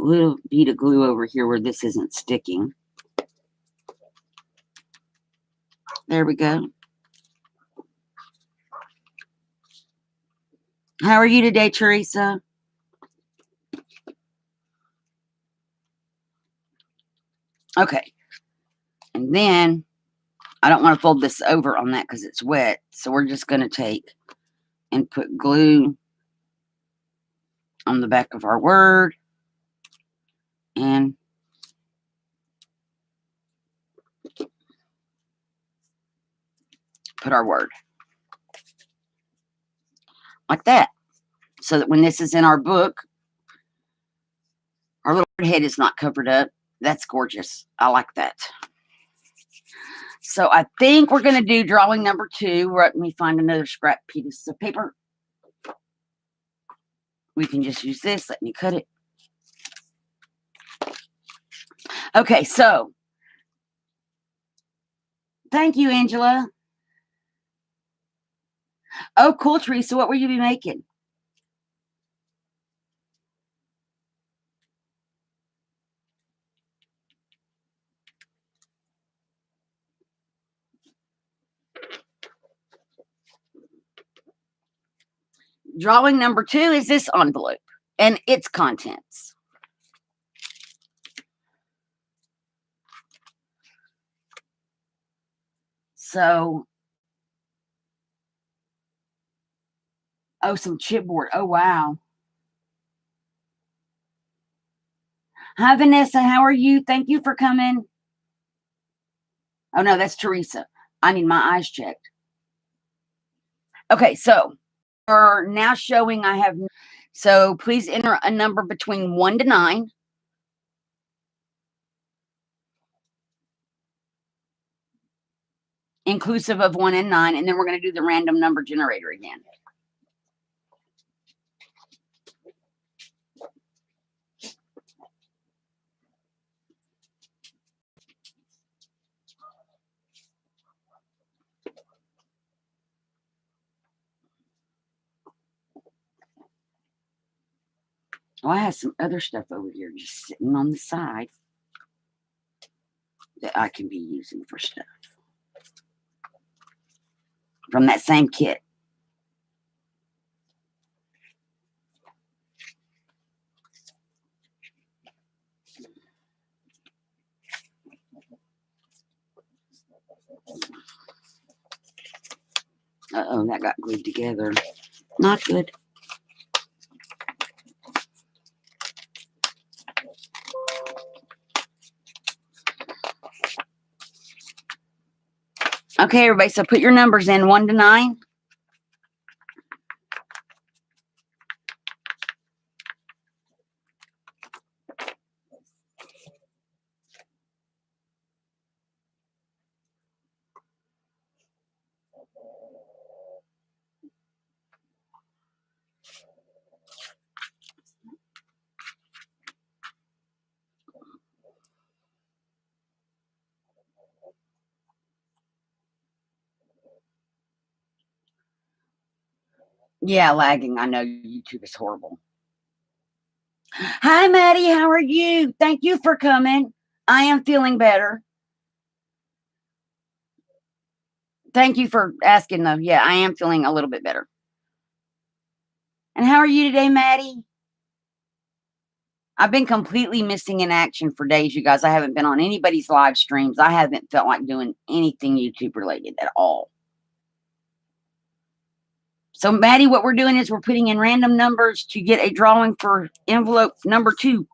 little bead of glue over here where this isn't sticking. There we go. How are you today, Teresa? Okay. And then I don't want to fold this over on that because it's wet. So we're just going to take and put glue on the back of our word and put our word like that. So that when this is in our book, our little head is not covered up. That's gorgeous. I like that. So I think we're going to do drawing number 2. Let me find another scrap piece of paper. We can just use this. Let me cut it. Okay, so thank you, Angela. Oh, cool, Teresa. What will you be making? Drawing number 2 is this envelope and its contents. So, oh, some chipboard. Oh, wow. Hi, Vanessa. How are you? Thank you for coming. Oh, no, that's Teresa. I need my eyes checked. Okay, so we're now showing I have. So please enter a number between 1 to 9. Inclusive of 1 and 9. And then we're going to do the random number generator again. Oh, I have some other stuff over here just sitting on the side that I can be using for stuff from that same kit. Uh-oh, that got glued together. Not good. Okay, everybody, so put your numbers in 1 to 9. Yeah, lagging. I know YouTube is horrible. Hi, Maddie. How are you? Thank you for coming. I am feeling better. Thank you for asking, though. Yeah, I am feeling a little bit better. And how are you today, Maddie? I've been completely missing in action for days, you guys. I haven't been on anybody's live streams. I haven't felt like doing anything YouTube related at all. So, Maddie, what we're doing is we're putting in random numbers to get a drawing for envelope number 2.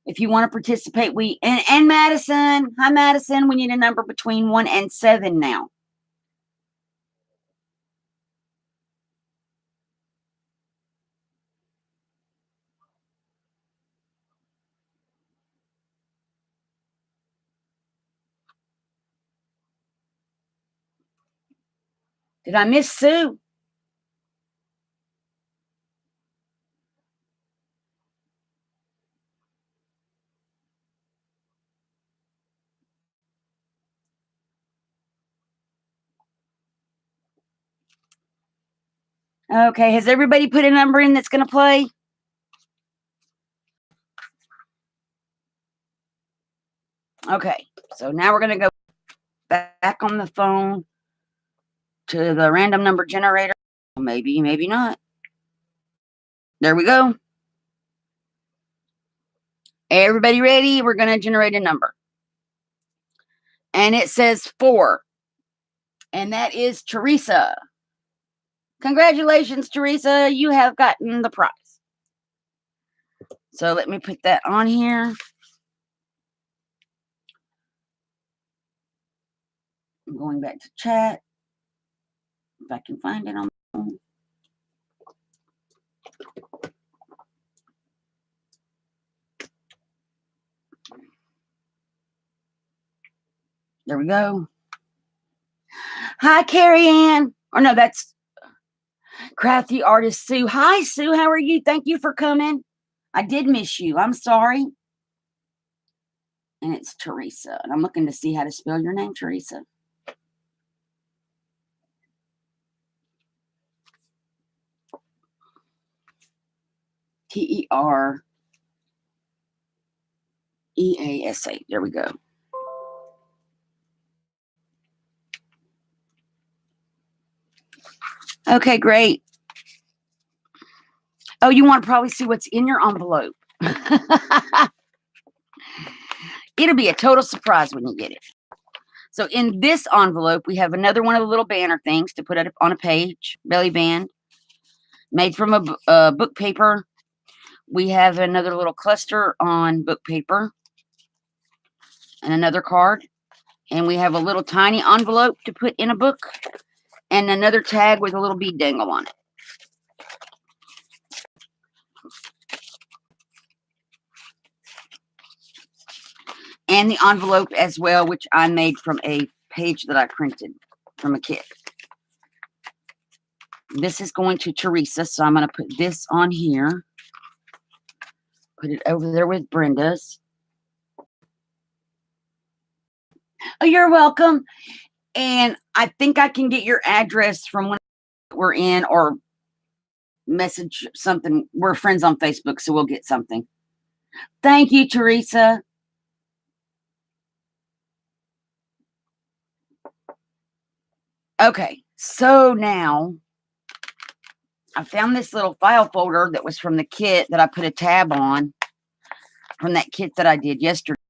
If you want to participate, and Madison. Hi, Madison. We need a number between 1 and 7 now. Did I miss Sue? Okay, has everybody put a number in that's going to play? Okay, so now we're going to go back on the phone to the random number generator. Maybe, maybe not. There we go. Everybody ready? We're going to generate a number. And it says 4. And that is Teresa. Congratulations, Teresa. You have gotten the prize. So let me put that on here. I'm going back to chat. If I can find it on my phone. There we go. Hi, Carrie Ann. Or no, that's Crafty Artist Sue. Hi, Sue. How are you? Thank you for coming. I did miss you. I'm sorry. And it's Teresa. And I'm looking to see how to spell your name, Teresa. Tereasa. There we go. Okay, great. Oh, you want to probably see what's in your envelope. It'll be a total surprise when you get it. So in this envelope, we have another one of the little banner things to put it on a page, belly band, made from a book paper. We have another little cluster on book paper and another card. And we have a little tiny envelope to put in a book and another tag with a little bead dangle on it. And the envelope as well, which I made from a page that I printed from a kit. This is going to Teresa, so I'm going to put this on here. Put it over there with Brenda's. Oh, you're welcome. And I think I can get your address from when we're in or message something. We're friends on Facebook, so we'll get something. Thank you, Teresa. Okay, so now I found this little file folder that was from the kit that I put a tab on from that kit that I did yesterday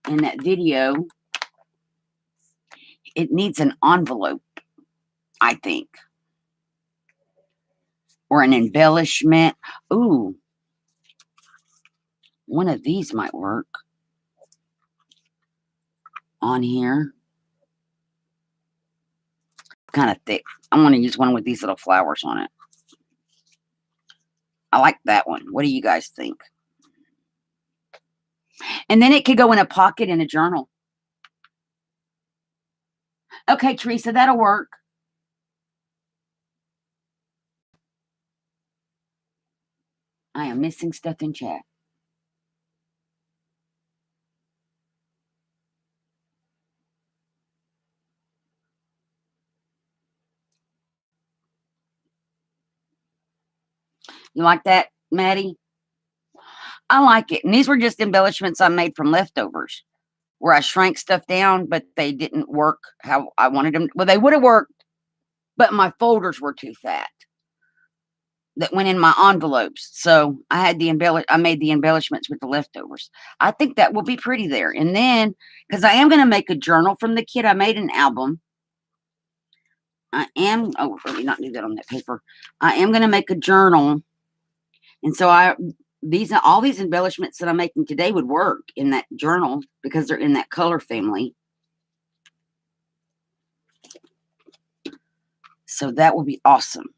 in that video. It needs an envelope, I think, or an embellishment. Ooh, one of these might work on here. Kind of thick. I want to use one with these little flowers on it. I like that one. What do you guys think? And then it could go in a pocket in a journal. Okay, Teresa, that'll work. I am missing stuff in chat. You like that, Maddie? I like it. And these were just embellishments I made from leftovers where I shrank stuff down, but they didn't work how I wanted them. Well, they would have worked, but my folders were too fat. That went in my envelopes. So I had I made the embellishments with the leftovers. I think that will be pretty there. And then, because I am going to make a journal from the kit, I made an album. Oh, let me not do that on that paper. I am going to make a journal. And so all these embellishments that I'm making today would work in that journal because they're in that color family. So that will be awesome.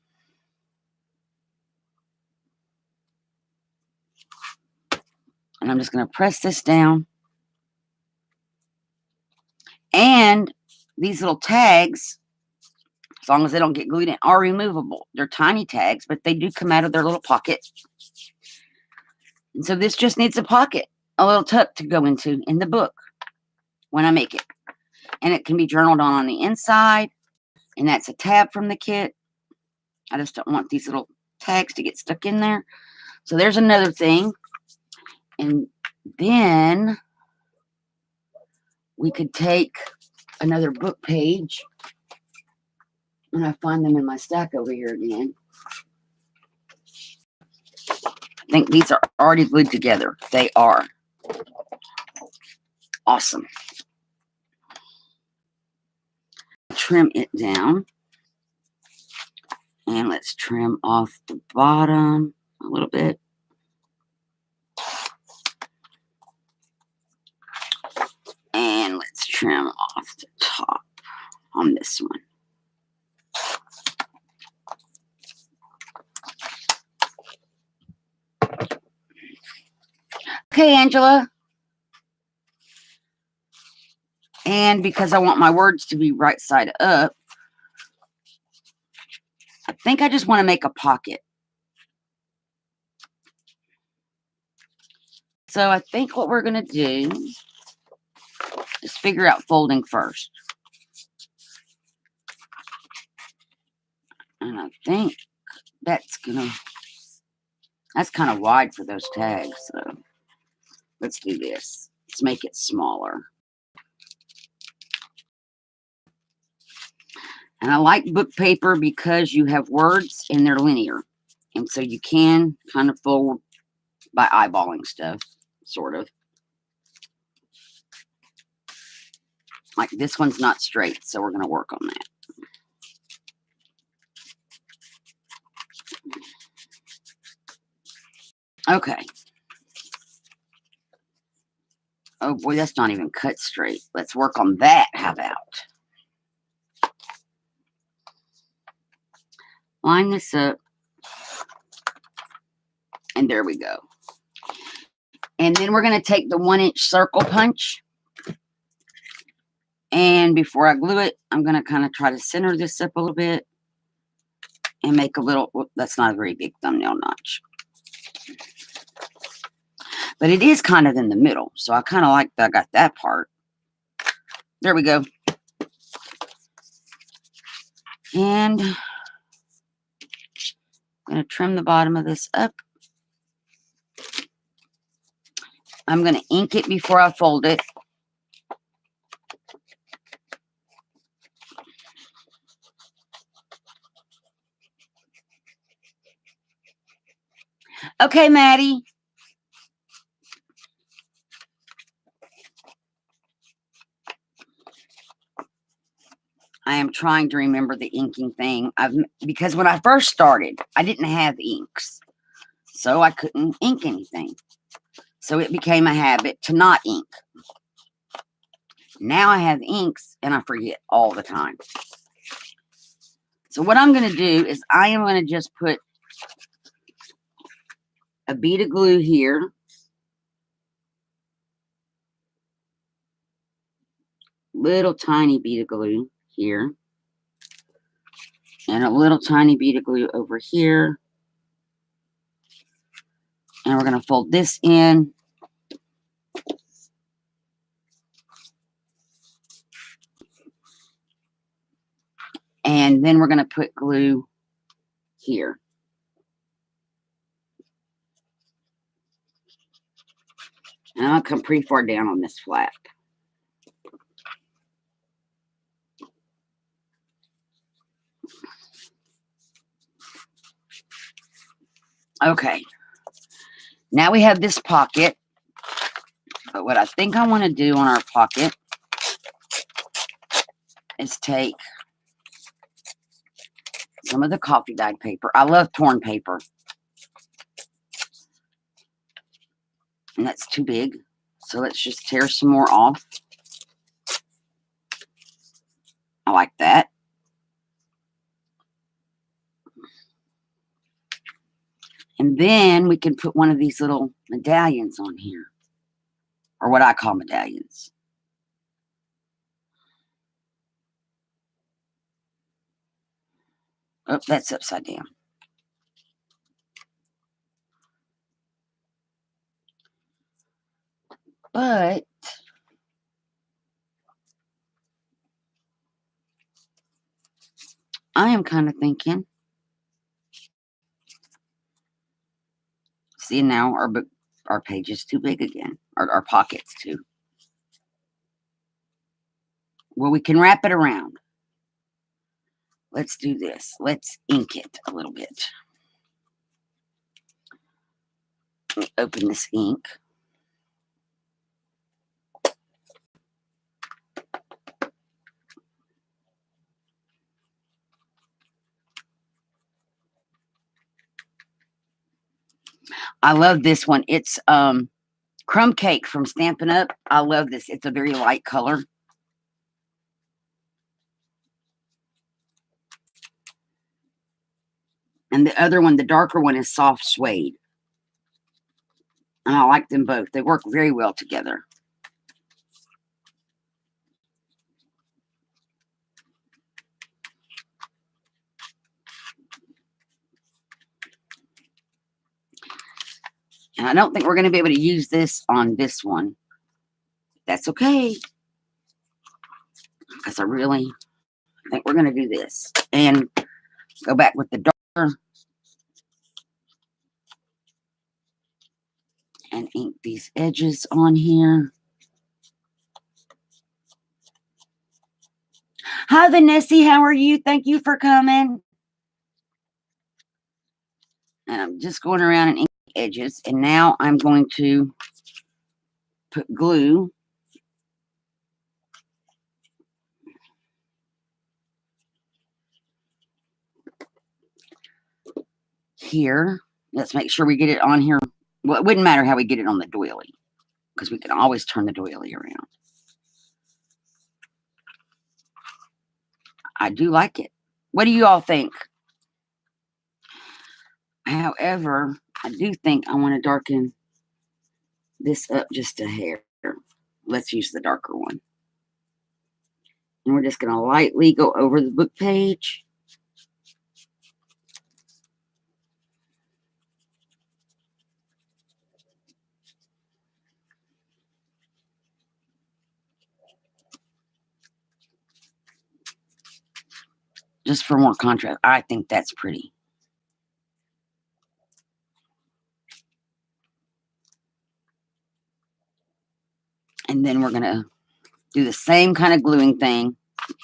And I'm just going to press this down. And these little tags, as long as they don't get glued in, are removable. They're tiny tags, but they do come out of their little pocket. And so this just needs a pocket, a little tuck to go into in the book when I make it. And it can be journaled on the inside. And that's a tab from the kit. I just don't want these little tags to get stuck in there. So there's another thing. And then we could take another book page when I find them in my stack over here again. I think these are already glued together. They are. Awesome. Trim it down. And let's trim off the bottom a little bit. And let's trim off the top on this one. Okay, Angela. And because I want my words to be right side up, I think I just want to make a pocket. So I think what we're going to do is figure out folding first. And I think that's kind of wide for those tags. So let's do this. Let's make it smaller. And I like book paper because you have words and they're linear. And so you can kind of fold by eyeballing stuff, sort of. Like this one's not straight, so we're going to work on that. Okay. Oh boy, that's not even cut straight. Let's work on that. How about? Line this up. And there we go. And then we're going to take the 1-inch circle punch. And before I glue it, I'm going to kind of try to center this up a little bit. And make a little, that's not a very big thumbnail notch. But it is kind of in the middle. So I kind of like that I got that part. There we go. And I'm going to trim the bottom of this up. I'm going to ink it before I fold it. Okay, Maddie. I am trying to remember the inking thing. Because when I first started, I didn't have inks. So I couldn't ink anything. So it became a habit to not ink. Now I have inks and I forget all the time. So what I'm going to do is I am going to just put a bead of glue here. Little tiny bead of glue here. And a little tiny bead of glue over here. And we're going to fold this in. And then we're going to put glue here. And I'll come pretty far down on this flap. Okay. Now we have this pocket. But what I think I want to do on our pocket is take some of the coffee dyed paper. I love torn paper. And that's too big. So let's just tear some more off. I like that. And then we can put one of these little medallions on here. Or what I call medallions. Oh, that's upside down. But I am kind of thinking. See, now our page is too big again. Our pocket's too. Well, we can wrap it around. Let's do this. Let's ink it a little bit. Let me open this ink. I love this one. It's Crumb Cake from Stampin' Up. I love this. It's a very light color. And the other one, the darker one, is Soft Suede. And I like them both. They work very well together. And I don't think we're going to be able to use this on this one. That's okay. Because I really think we're going to do this. And go back with the darker. And ink these edges on here. Hi, Vanessa. How are you? Thank you for coming. And I'm just going around and ink edges. And now I'm going to put glue here. Let's make sure we get it on here. Well, it wouldn't matter how we get it on the doily, because we can always turn the doily around. I do like it. What do you all think? However, I do think I want to darken this up just a hair. Let's use the darker one. And we're just going to lightly go over the book page. Just for more contrast. I think that's pretty. And then we're going to do the same kind of gluing thing.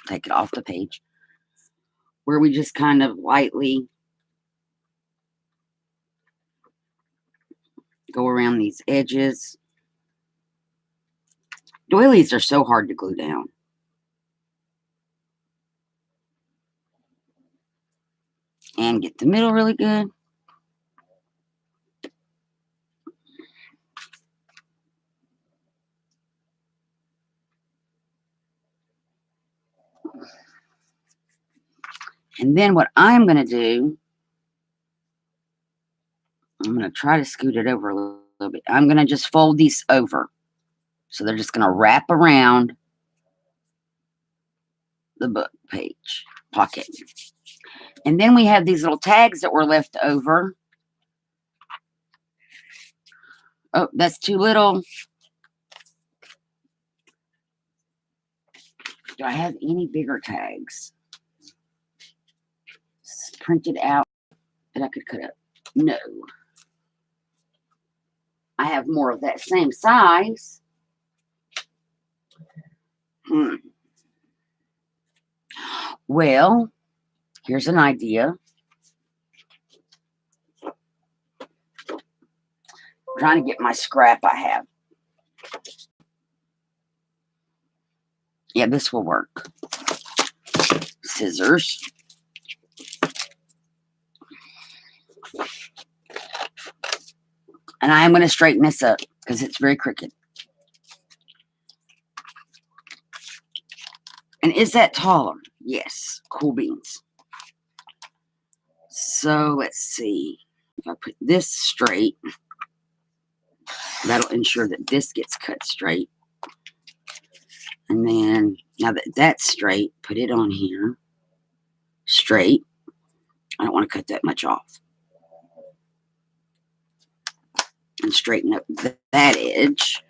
Take it off the page. Where we just kind of lightly go around these edges. Doilies are so hard to glue down. And get the middle really good. And then what I'm going to do, I'm going to try to scoot it over a little bit. I'm going to just fold these over. So they're just going to wrap around the book page pocket. And then we have these little tags that were left over. Oh, that's too little. Do I have any bigger tags? It's printed out that I could cut up. No. I have more of that same size. Well, here's an idea. I'm trying to get my scrap I have. Yeah, this will work. Scissors. And I am going to straighten this up because it's very crooked. And is that taller? Yes. Cool beans. So let's see. If I put this straight, that'll ensure that this gets cut straight. And then, now that that's straight, put it on here. Straight. I don't want to cut that much off. And straighten up that edge.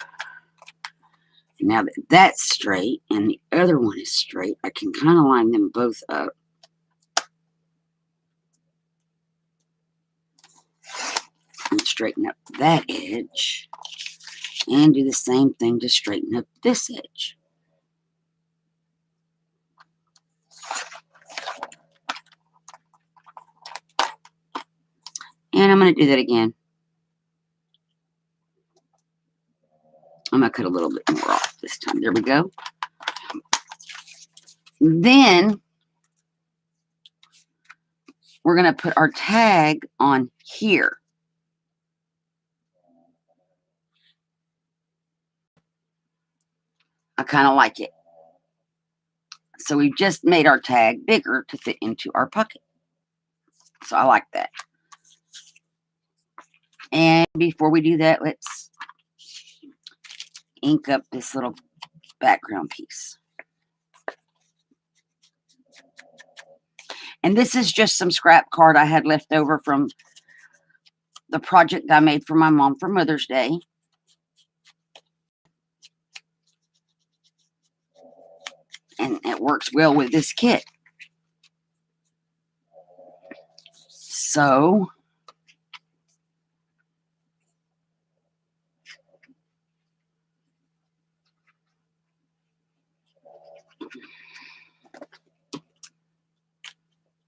Now that that's straight and the other one is straight, I can kind of line them both up. And straighten up that edge. And do the same thing to straighten up this edge. And I'm going to do that again. I'm going to cut a little bit more off this time. There we go. Then we're going to put our tag on here. I kind of like it. So we've just made our tag bigger to fit into our pocket. So I like that. And before we do that, let's ink up this little background piece. And this is just some scrap card I had left over from the project I made for my mom for Mother's Day. And it works well with this kit. So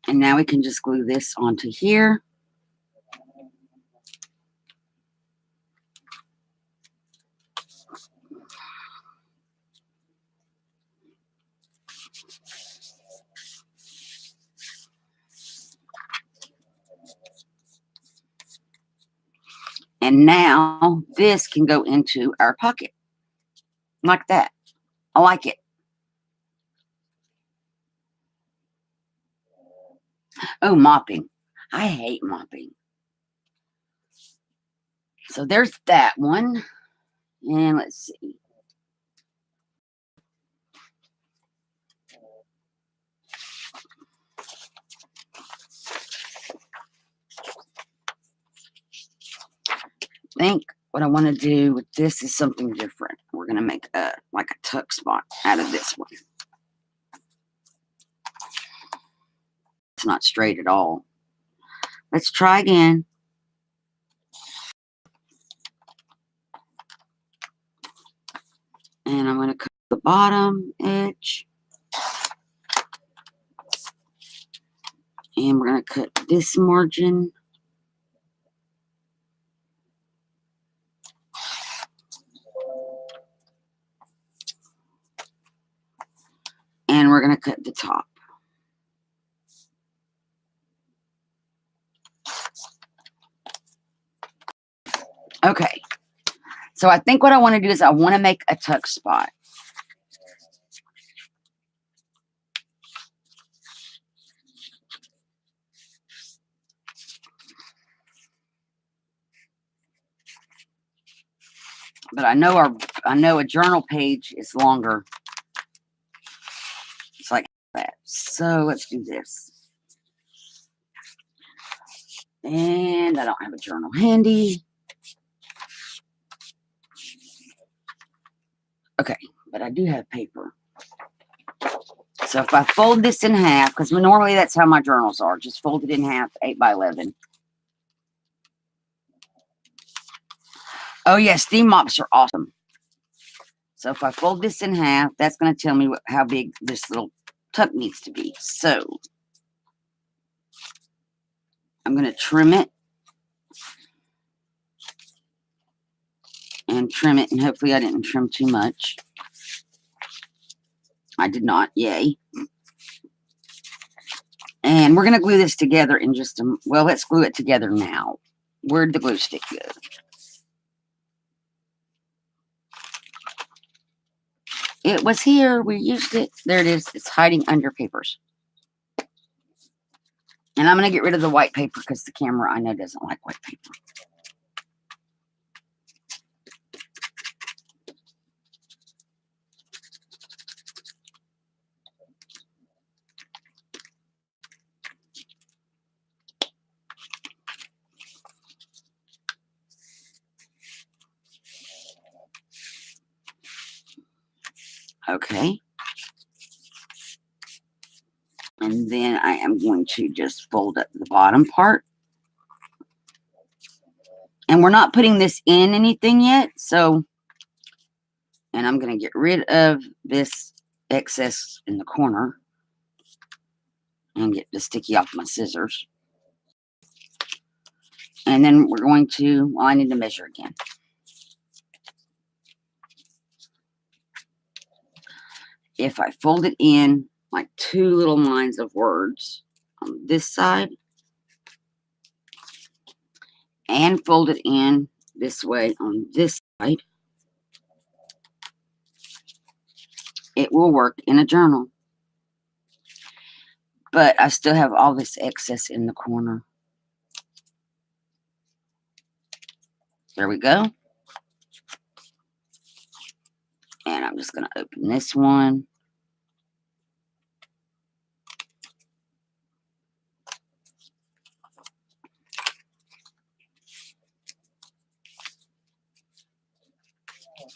and now we can just glue this onto here. And now this can go into our pocket. Like that. I like it. Oh, mopping. I hate mopping. So there's that one. And let's see. I think what I want to do with this is something different. We're going to make like a tuck spot out of this one. It's not straight at all. Let's try again. And I'm going to cut the bottom edge. And we're going to cut this margin. And we're going to cut the top. Okay. So I think what I want to do is I want to make a tuck spot. But I know a journal page is longer. It's like that. So let's do this. And I don't have a journal handy. Okay, but I do have paper. So if I fold this in half, because normally that's how my journals are, just fold it in half, 8 by 11. Oh yeah, steam mops are awesome. So if I fold this in half, that's going to tell me how big this little tuck needs to be. So I'm going to trim it. And trim it, and hopefully I didn't trim too much. I did not, yay. And we're going to glue this together in just a, well, let's glue it together now. Where'd the glue stick go? It was here, we used it. There it is, it's hiding under papers. And I'm going to get rid of the white paper because the camera, I know, doesn't like white paper. Okay. And then I am going to just fold up the bottom part. And we're not putting this in anything yet, so, and I'm going to get rid of this excess in the corner and get the sticky off my scissors. And then we're going to, well, I need to measure again. If I fold it in like 2 little lines of words on this side and fold it in this way on this side, it will work in a journal. But I still have all this excess in the corner. There we go. And I'm just going to open this one.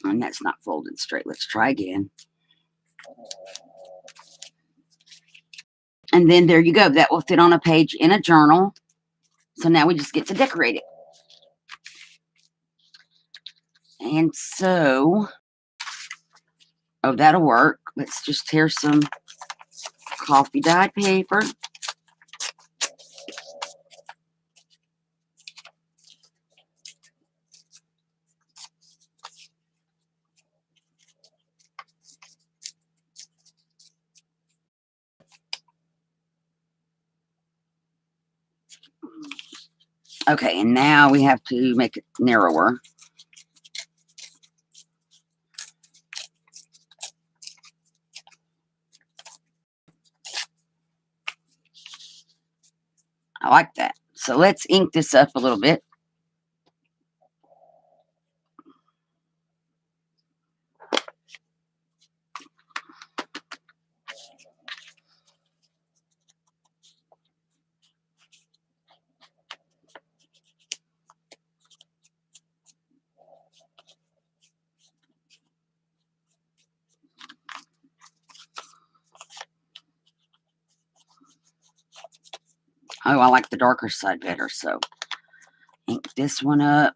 And that's not folded straight. Let's try again. And then there you go. That will fit on a page in a journal. So now we just get to decorate it. And so, oh, that'll work. Let's just tear some coffee dyed paper. Okay, and now we have to make it narrower. I like that. So let's ink this up a little bit. Oh, I like the darker side better, so ink this one up.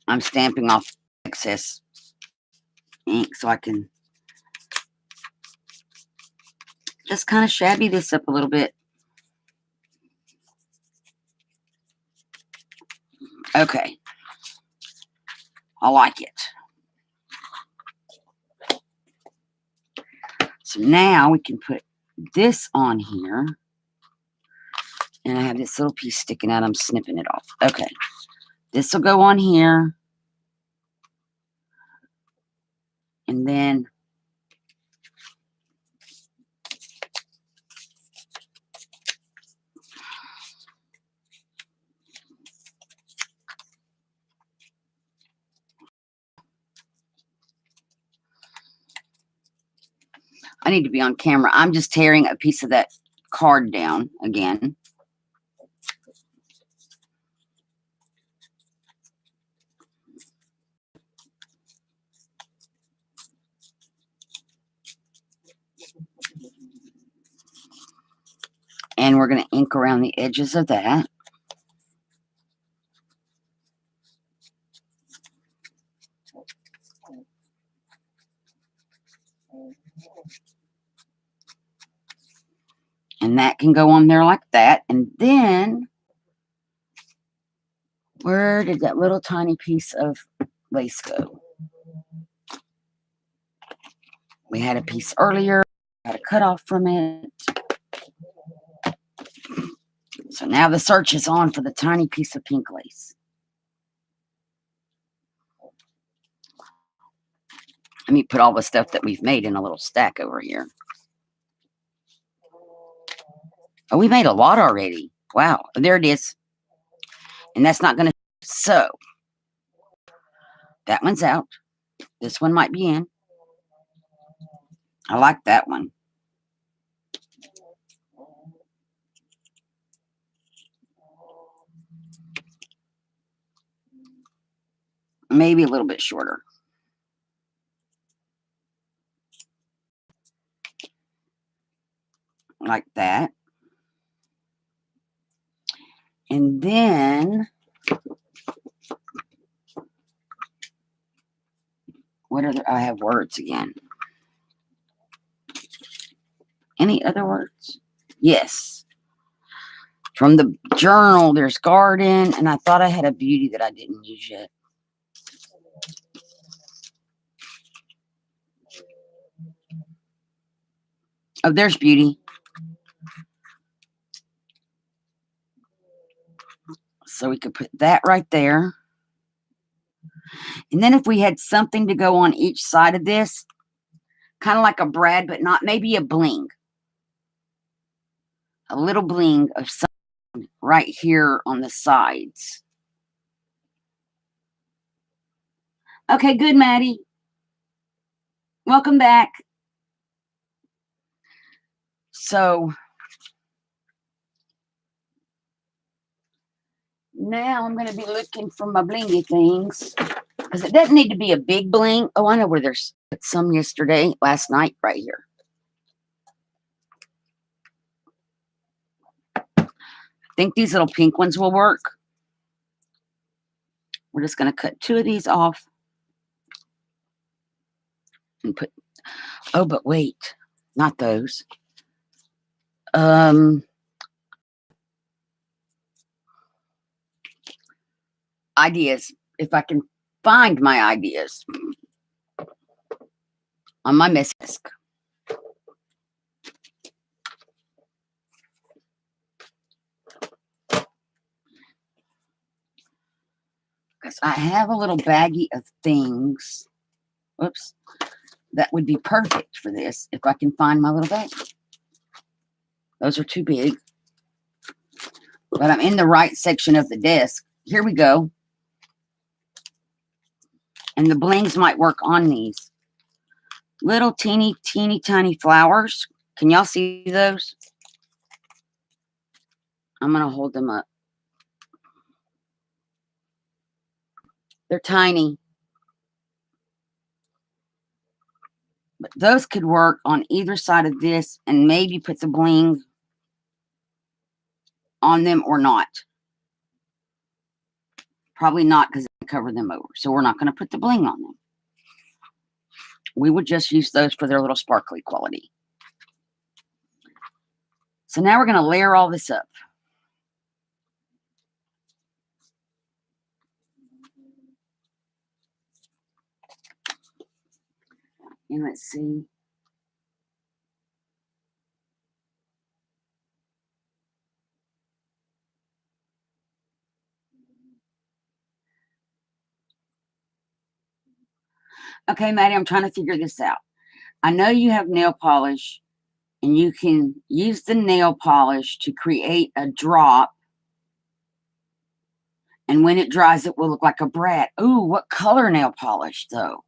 I'm stamping off excess ink so I can just kind of shabby this up a little bit. Okay. I like it. So now we can put this on here. And I have this little piece sticking out. I'm snipping it off. Okay. This will go on here. And then I need to be on camera. I'm just tearing a piece of that card down again. And we're going to ink around the edges of that. And that can go on there like that. And then, where did that little tiny piece of lace go? We had a piece earlier. Got a cut off from it. So now the search is on for the tiny piece of pink lace. Let me put all the stuff that we've made in a little stack over here. Oh, we made a lot already. Wow. There it is. And that's not going to... So, that one's out. This one might be in. I like that one. Maybe a little bit shorter. like that. And then, what other, I have words again. Any other words? Yes. From the journal, there's garden, and I thought I had a beauty that I didn't use yet. Oh, there's beauty. So we could put that right there. And then if we had something to go on each side of this, kind of like a brad, but not, maybe a bling. A little bling of something right here on the sides. Okay, good, Maddie. Welcome back. So now I'm going to be looking for my blingy things, because it doesn't need to be a big bling. Oh, I know where there's some last night, right here. I think these little pink ones will work. We're just going to cut 2 of these off and put, oh, but wait, not those. Ideas. If I can find my ideas on my desk. Because I have a little baggie of things. Whoops. That would be perfect for this if I can find my little bag. Those are too big. But I'm in the right section of the desk. Here we go. And the blings might work on these. Little teeny tiny flowers. Can y'all see those? I'm going to hold them up. They're tiny. But those could work on either side of this and maybe put the bling on them or not. Probably not, because it cover them over. So we're not going to put the bling on them. We would just use those for their little sparkly quality. So now we're going to layer all this up. And let's see. Okay, Maddie, I'm trying to figure this out. I know you have nail polish, and you can use the nail polish to create a drop. And when it dries, it will look like a brad. Ooh, what color nail polish, though?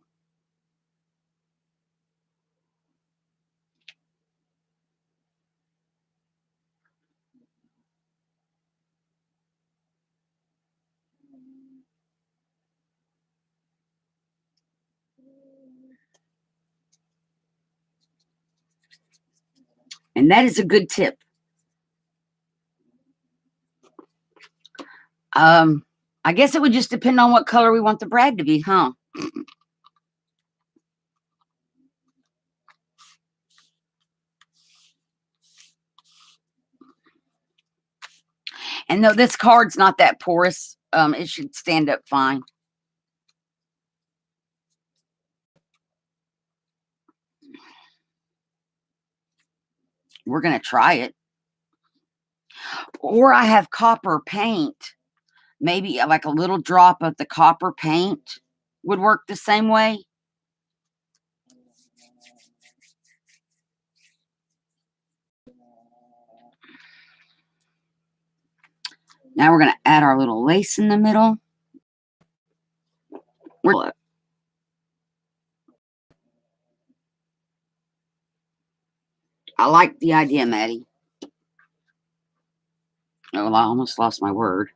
And that is a good tip. I guess it would just depend on what color we want the brad to be, huh? And though this card's not that porous, it should stand up fine. We're going to try it. Or I have copper paint. Maybe like a little drop of the copper paint would work the same way. Now we're going to add our little lace in the middle. I like the idea, Maddie. Oh, I almost lost my word.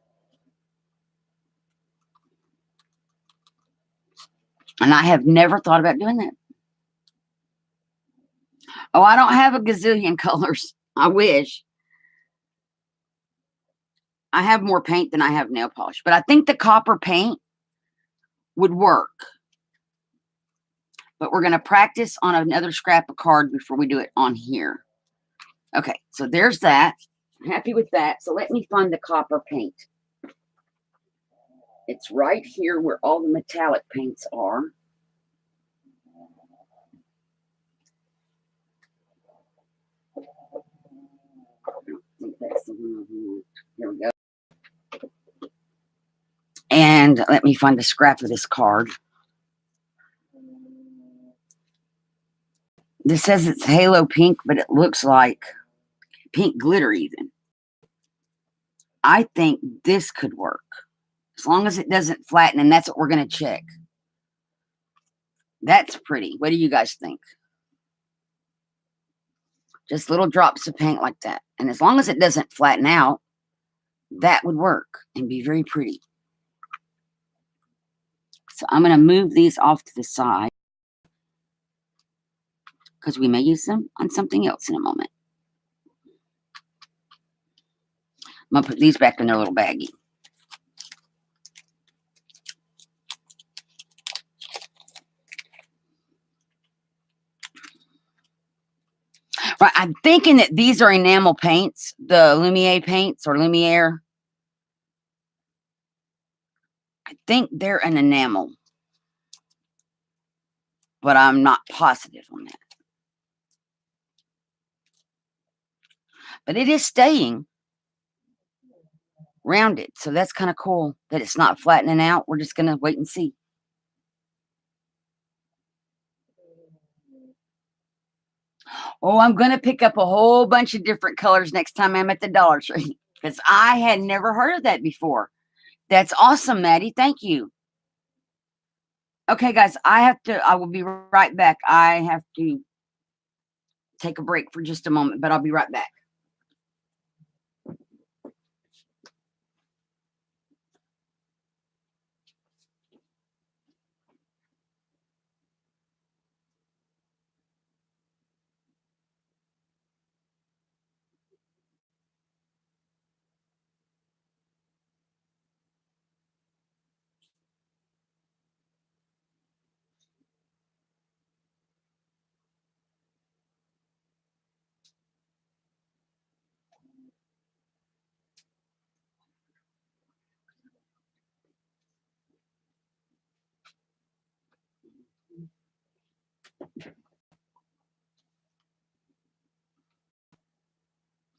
And I have never thought about doing that. Oh, I don't have a gazillion colors. I wish. I have more paint than I have nail polish, but I think the copper paint would work. But we're going to practice on another scrap of card before we do it on here. Okay, so there's that. I'm happy with that. So let me find the copper paint. It's right here where all the metallic paints are. Here we go. And let me find a scrap of this card. This says it's halo pink, but it looks like pink glitter even. I think this could work. As long as it doesn't flatten, and that's what we're going to check. That's pretty. What do you guys think? Just little drops of paint like that. And as long as it doesn't flatten out, that would work and be very pretty. So I'm going to move these off to the side because we may use them on something else in a moment. I'm going to put these back in their little baggie. Right, I'm thinking that these are enamel paints, the Lumiere paints or Lumiere. I think they're an enamel, but I'm not positive on that. But it is staying rounded, so that's kind of cool that it's not flattening out. We're just going to wait and see. Oh, I'm going to pick up a whole bunch of different colors next time I'm at the Dollar Tree because I had never heard of that before. That's awesome, Maddie. Thank you. Okay, guys, I will be right back. I have to take a break for just a moment, but I'll be right back.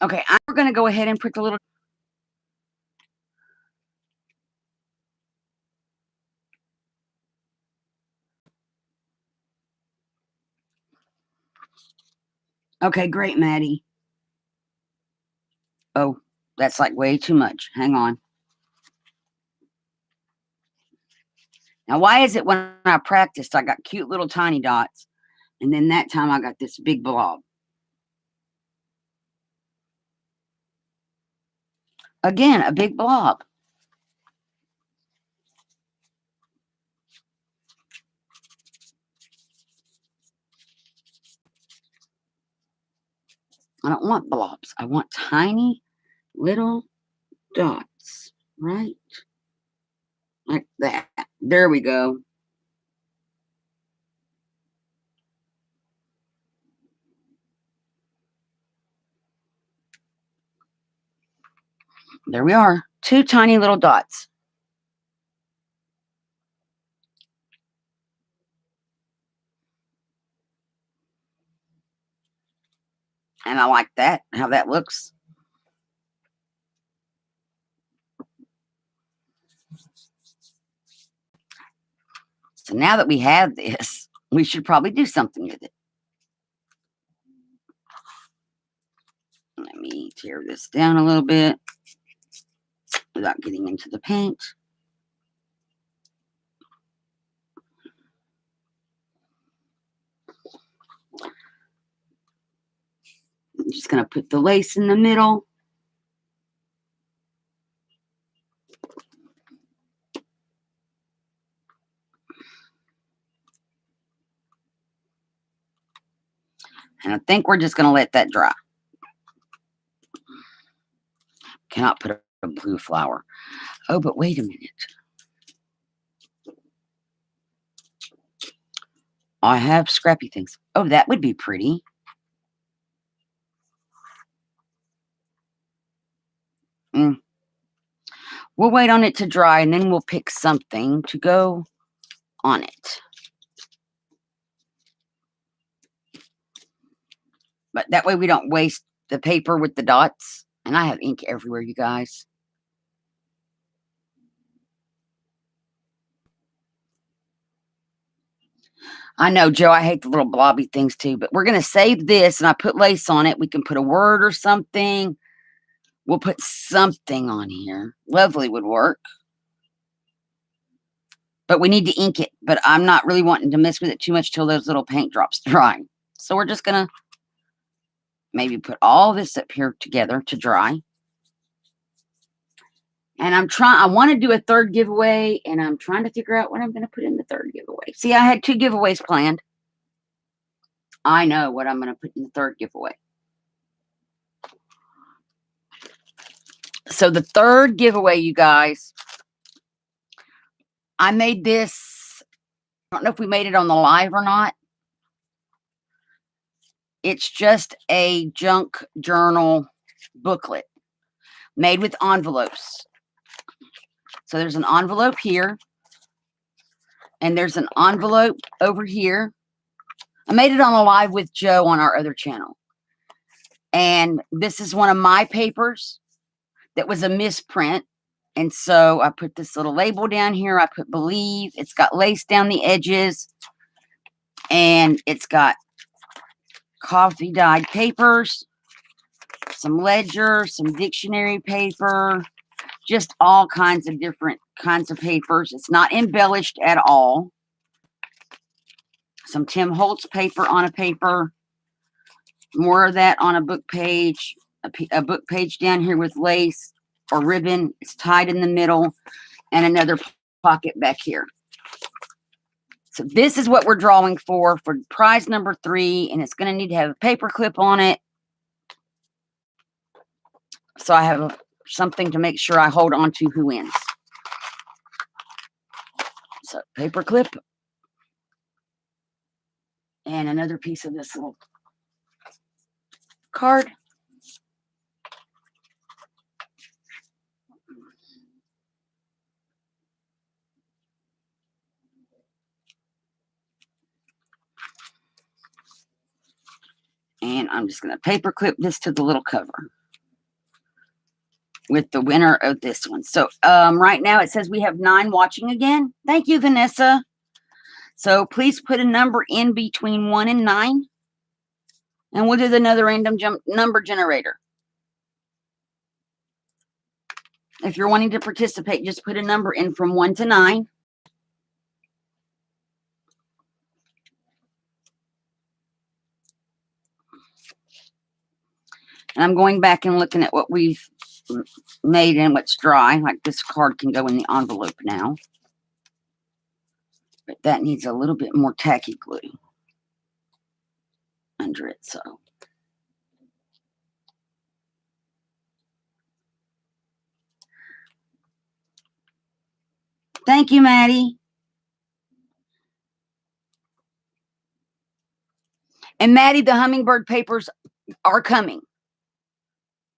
Okay, I'm going to go ahead and put the little... Okay, great, Maddie. Oh, that's like way too much. Hang on. Now, why is it when I practiced, I got cute little tiny dots, and then that time I got this big blob? Again, a big blob. I don't want blobs. I want tiny little dots, right? Like that. There we go. There we are. Two tiny little dots. And I like that, how that looks. So now that we have this, we should probably do something with it. Let me tear this down a little bit without getting into the paint. I'm just going to put the lace in the middle. And I think we're just going to let that dry. Cannot put a blue flower. Oh, but wait a minute. I have scrappy things. Oh, that would be pretty. We'll wait on it to dry, and then we'll pick something to go on it. But that way we don't waste the paper with the dots. And I have ink everywhere, you guys. I know, Joe, I hate the little blobby things too, but we're going to save this, and I put lace on it. We can put a word or something. We'll put something on here. Lovely would work. But we need to ink it. But I'm not really wanting to mess with it too much till those little paint drops dry. So we're just going to maybe put all this up here together to dry. And I want to do a third giveaway, and I'm trying to figure out what I'm going to put in the third giveaway. See, I had 2 giveaways planned. I know what I'm going to put in the third giveaway. So the third giveaway, you guys, I made this. I don't know if we made it on the live or not. It's just a junk journal booklet made with envelopes. So there's an envelope here, and there's an envelope over here. I made it on a live with Joe on our other channel. And this is one of my papers that was a misprint. And so I put this little label down here. I put believe. It's got lace down the edges. And it's got coffee dyed papers, some ledger, some dictionary paper, just all kinds of different kinds of papers. It's not embellished at all. Some Tim Holtz paper on a paper. More of that on a book page. A book page down here with lace or ribbon. It's tied in the middle. And another pocket back here. So this is what we're drawing for prize number 3. And it's going to need to have a paper clip on it. So I have something to make sure I hold on to who wins. So paper clip. And another piece of this little card. And I'm just going to paper clip this to the little cover with the winner of this one. So right now it says we have 9 watching again. Thank you, Vanessa. So please put a number in between 1 and 9. And we'll do another random number generator. If you're wanting to participate, just put a number in from 1 to 9. And I'm going back and looking at what we've made and what's dry. Like this card can go in the envelope now. But that needs a little bit more tacky glue under it. So thank you, Maddie. And Maddie, the hummingbird papers are coming.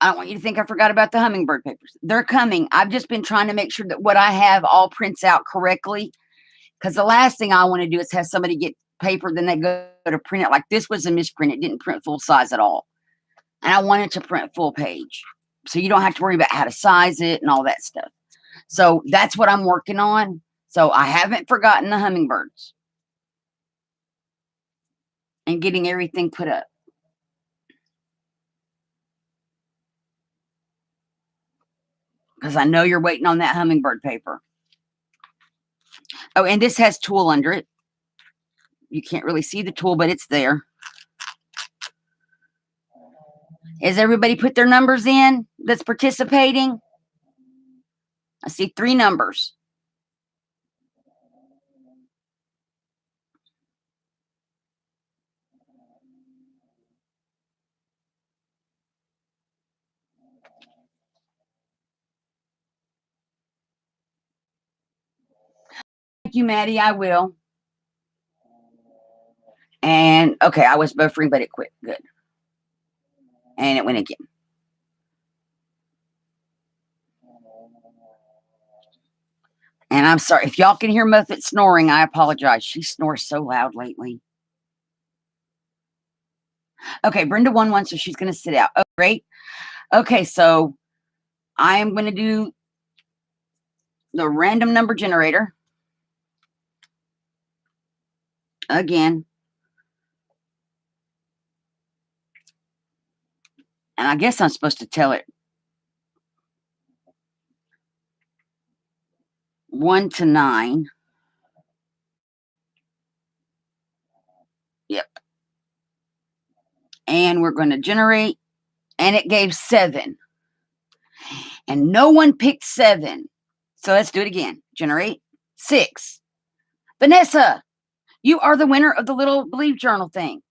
I don't want you to think I forgot about the hummingbird papers. They're coming. I've just been trying to make sure that what I have all prints out correctly. Because the last thing I want to do is have somebody get paper, then they go to print it. Like this was a misprint. It didn't print full size at all. And I wanted to print full page. So you don't have to worry about how to size it and all that stuff. So that's what I'm working on. So I haven't forgotten the hummingbirds. And getting everything put up. Because I know you're waiting on that hummingbird paper. Oh, and this has tulle under it. You can't really see the tulle, but it's there. Has everybody put their numbers in that's participating? I see 3 numbers. Thank you, Maddie. I will. And okay, I was buffering, but it quit. Good. And it went again. And I'm sorry. If y'all can hear Muffet snoring, I apologize. She snores so loud lately. Okay, Brenda won one, so she's going to sit out. Oh, great. Okay, so I am going to do the random number generator again. And I guess I'm supposed to tell it 1 to 9. Yep. And we're going to generate, and it gave 7. And no one picked 7. So let's do it again. Generate 6. Vanessa, you are the winner of the little Believe Journal thing.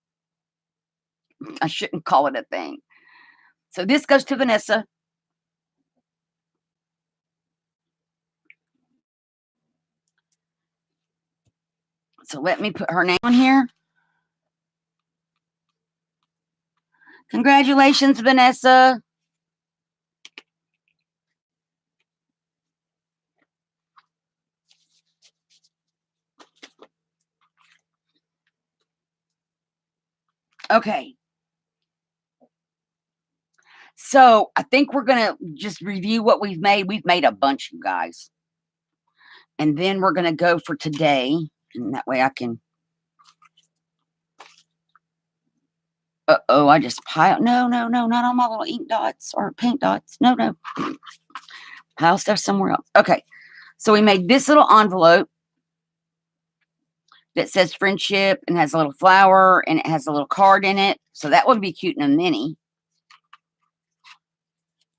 I shouldn't call it a thing. So this goes to Vanessa. So let me put her name on here. Congratulations, Vanessa. Okay. So I think we're going to just review what we've made. We've made a bunch, you guys. And then we're going to go for today. And that way I can. Uh-oh, I just piled. No, not on my little ink dots or paint dots. No. Pile stuff somewhere else. Okay. So we made this little envelope that says friendship and has a little flower and it has a little card in it. So that would be cute in a mini.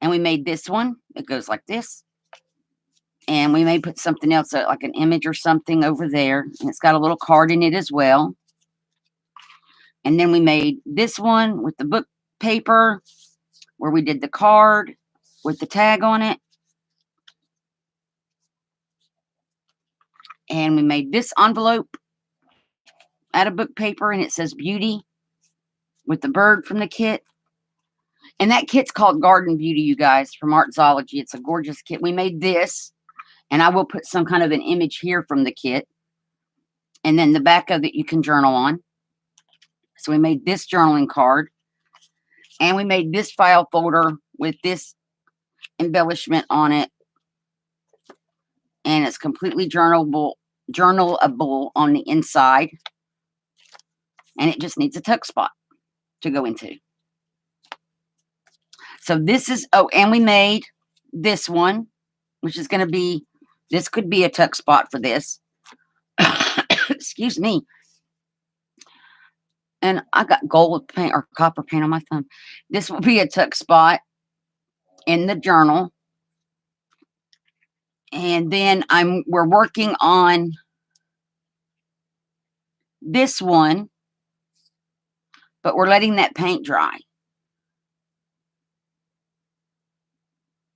And we made this one. It goes like this. And we may put something else, like an image or something over there. And it's got a little card in it as well. And then we made this one with the book paper where we did the card with the tag on it. And we made this envelope out of book paper and it says beauty with the bird from the kit. And that kit's called Garden Beauty, you guys, from Artsology. It's a gorgeous kit. We made this. And I will put some kind of an image here from the kit. And then the back of it you can journal on. So we made this journaling card. And we made this file folder with this embellishment on it. And it's completely journalable on the inside. And it just needs a tuck spot to go into. So this is, oh, and we made this one, which is going to be, this could be a tuck spot for this. Excuse me. And I got gold paint or copper paint on my thumb. This will be a tuck spot in the journal. And then we're working on this one, but we're letting that paint dry.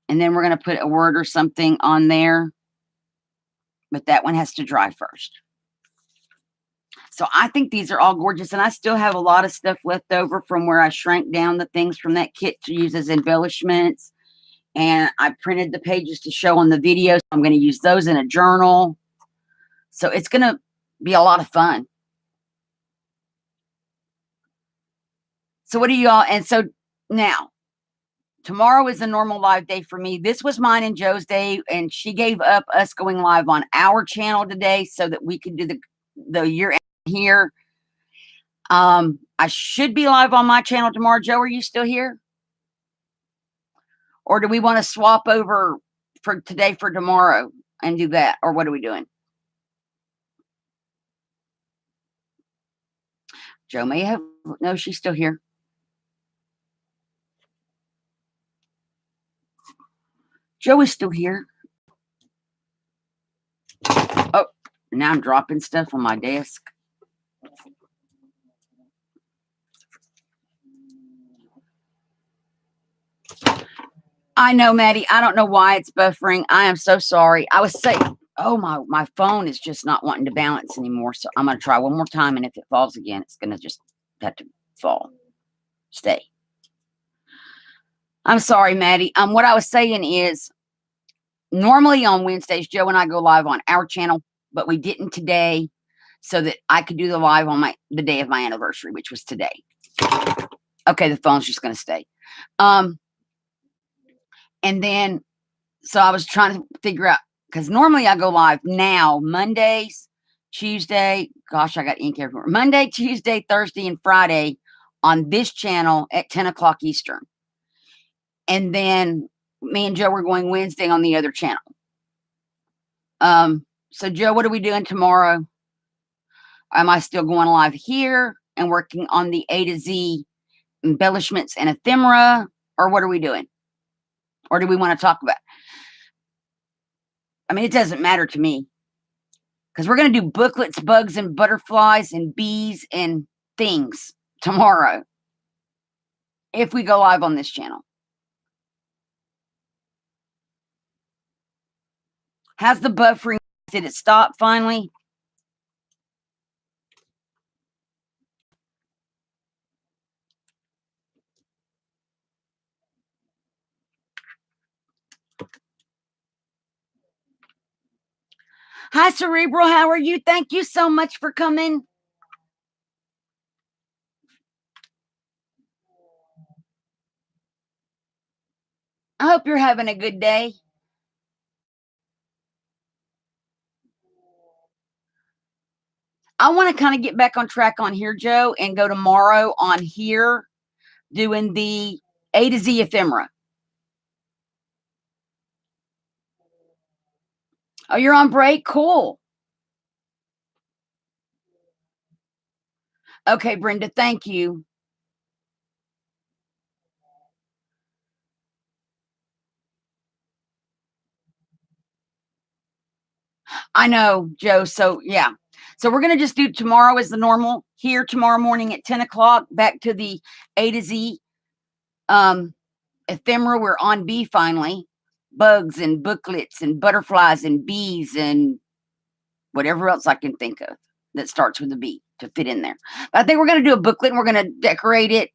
And then we're going to put a word or something on there. But that one has to dry first. So I think these are all gorgeous. And I still have a lot of stuff left over from where I shrank down the things from that kit to use as embellishments. And I printed the pages to show on the video. So I'm going to use those in a journal. So it's going to be a lot of fun. So what do y'all, and so now, tomorrow is a normal live day for me. This was mine and Joe's day, and she gave up us going live on our channel today so that we could do the year end here. I should be live on my channel tomorrow. Joe, are you still here? Or do we want to swap over for today for tomorrow and do that? Or what are we doing? Joe may have, no, she's still here. Joe is still here. Oh, now I'm dropping stuff on my desk. I know, Maddie. I don't know why it's buffering. I am so sorry. I was saying, Oh, my phone is just not wanting to balance anymore. So I'm going to try one more time. And if it falls again, it's going to just have to fall. Stay. I'm sorry, Maddie. What I was saying is normally on Wednesdays, Joe and I go live on our channel, but we didn't today so that I could do the live on the day of my anniversary, which was today. Okay, the phone's just going to stay. And then, so I was trying to figure out, because normally I go live now, Mondays, Tuesday, gosh, I got ink everywhere. Monday, Tuesday, Thursday, and Friday on this channel at 10 o'clock Eastern. And then me and Joe were going Wednesday on the other channel. So Joe, what are we doing tomorrow? Am I still going live here and working on the A to Z embellishments and ephemera, or what are we doing? Or do we want to talk about? I mean, it doesn't matter to me because we're going to do booklets, bugs, and butterflies and bees and things tomorrow if we go live on this channel. How's the buffering? Did it stop finally? Hi, Cerebral. How are you? Thank you so much for coming. I hope you're having a good day. I want to kind of get back on track on here, Joe, and go tomorrow on here doing the A to Z ephemera. Oh, you're on break? Cool. Okay, Brenda, thank you. I know, Joe. So, yeah. So, we're going to just do tomorrow as the normal here tomorrow morning at 10 o'clock. Back to the A to Z ephemera. We're on B finally. Bugs and booklets and butterflies and bees and whatever else I can think of that starts with a B to fit in there. But I think we're going to do a booklet and we're going to decorate it,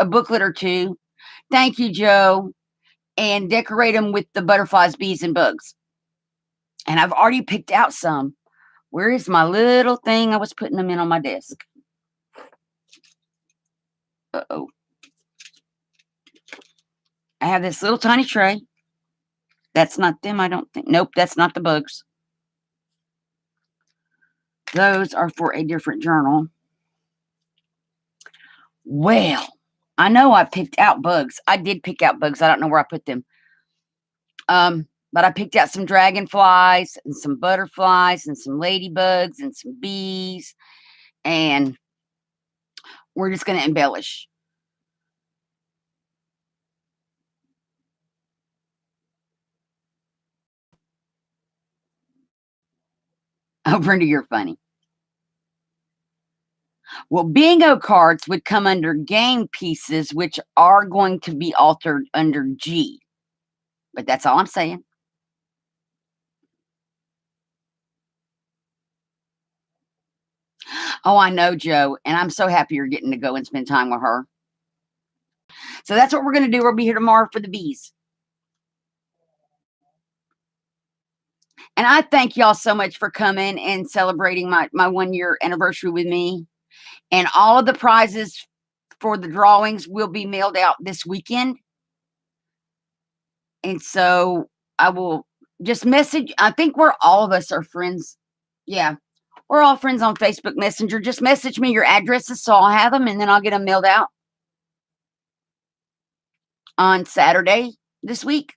a booklet or two. Thank you, Joe. And decorate them with the butterflies, bees, and bugs. And I've already picked out some. Where is my little thing I was putting them in on my desk? Uh-oh. I have this little tiny tray. That's not them, I don't think. Nope, that's not the bugs. Those are for a different journal. Well, I know I picked out bugs. I did pick out bugs. I don't know where I put them. But I picked out some dragonflies and some butterflies and some ladybugs and some bees. And we're just going to embellish. Oh, Brenda, you're funny. Well, bingo cards would come under game pieces, which are going to be altered under G. But that's all I'm saying. Oh, I know, Joe. And I'm so happy you're getting to go and spend time with her. So that's what we're going to do. We'll be here tomorrow for the bees. And I thank y'all so much for coming and celebrating my 1 year anniversary with me. And all of the prizes for the drawings will be mailed out this weekend. And so I will just message. I think all of us are friends. Yeah. We're all friends on Facebook Messenger. Just message me your addresses so I'll have them and then I'll get them mailed out on Saturday this week.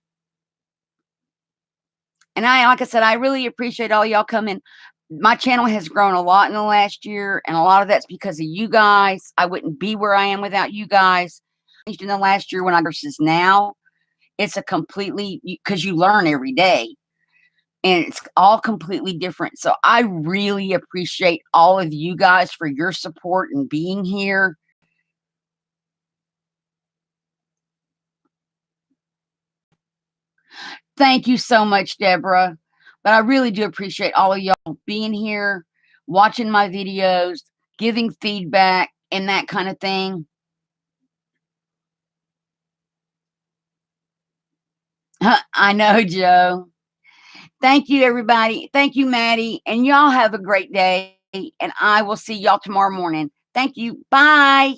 And like I said, I really appreciate all y'all coming. My channel has grown a lot in the last year, and a lot of that's because of you guys. I wouldn't be where I am without you guys. In the last year when I versus now, it's a completely, because you learn every day, and it's all completely different. So I really appreciate all of you guys for your support and being here. Thank you so much, Deborah. But I really do appreciate all of y'all being here, watching my videos, giving feedback, and that kind of thing. I know, Joe. Thank you, everybody. Thank you, Maddie. And y'all have a great day. And I will see y'all tomorrow morning. Thank you. Bye.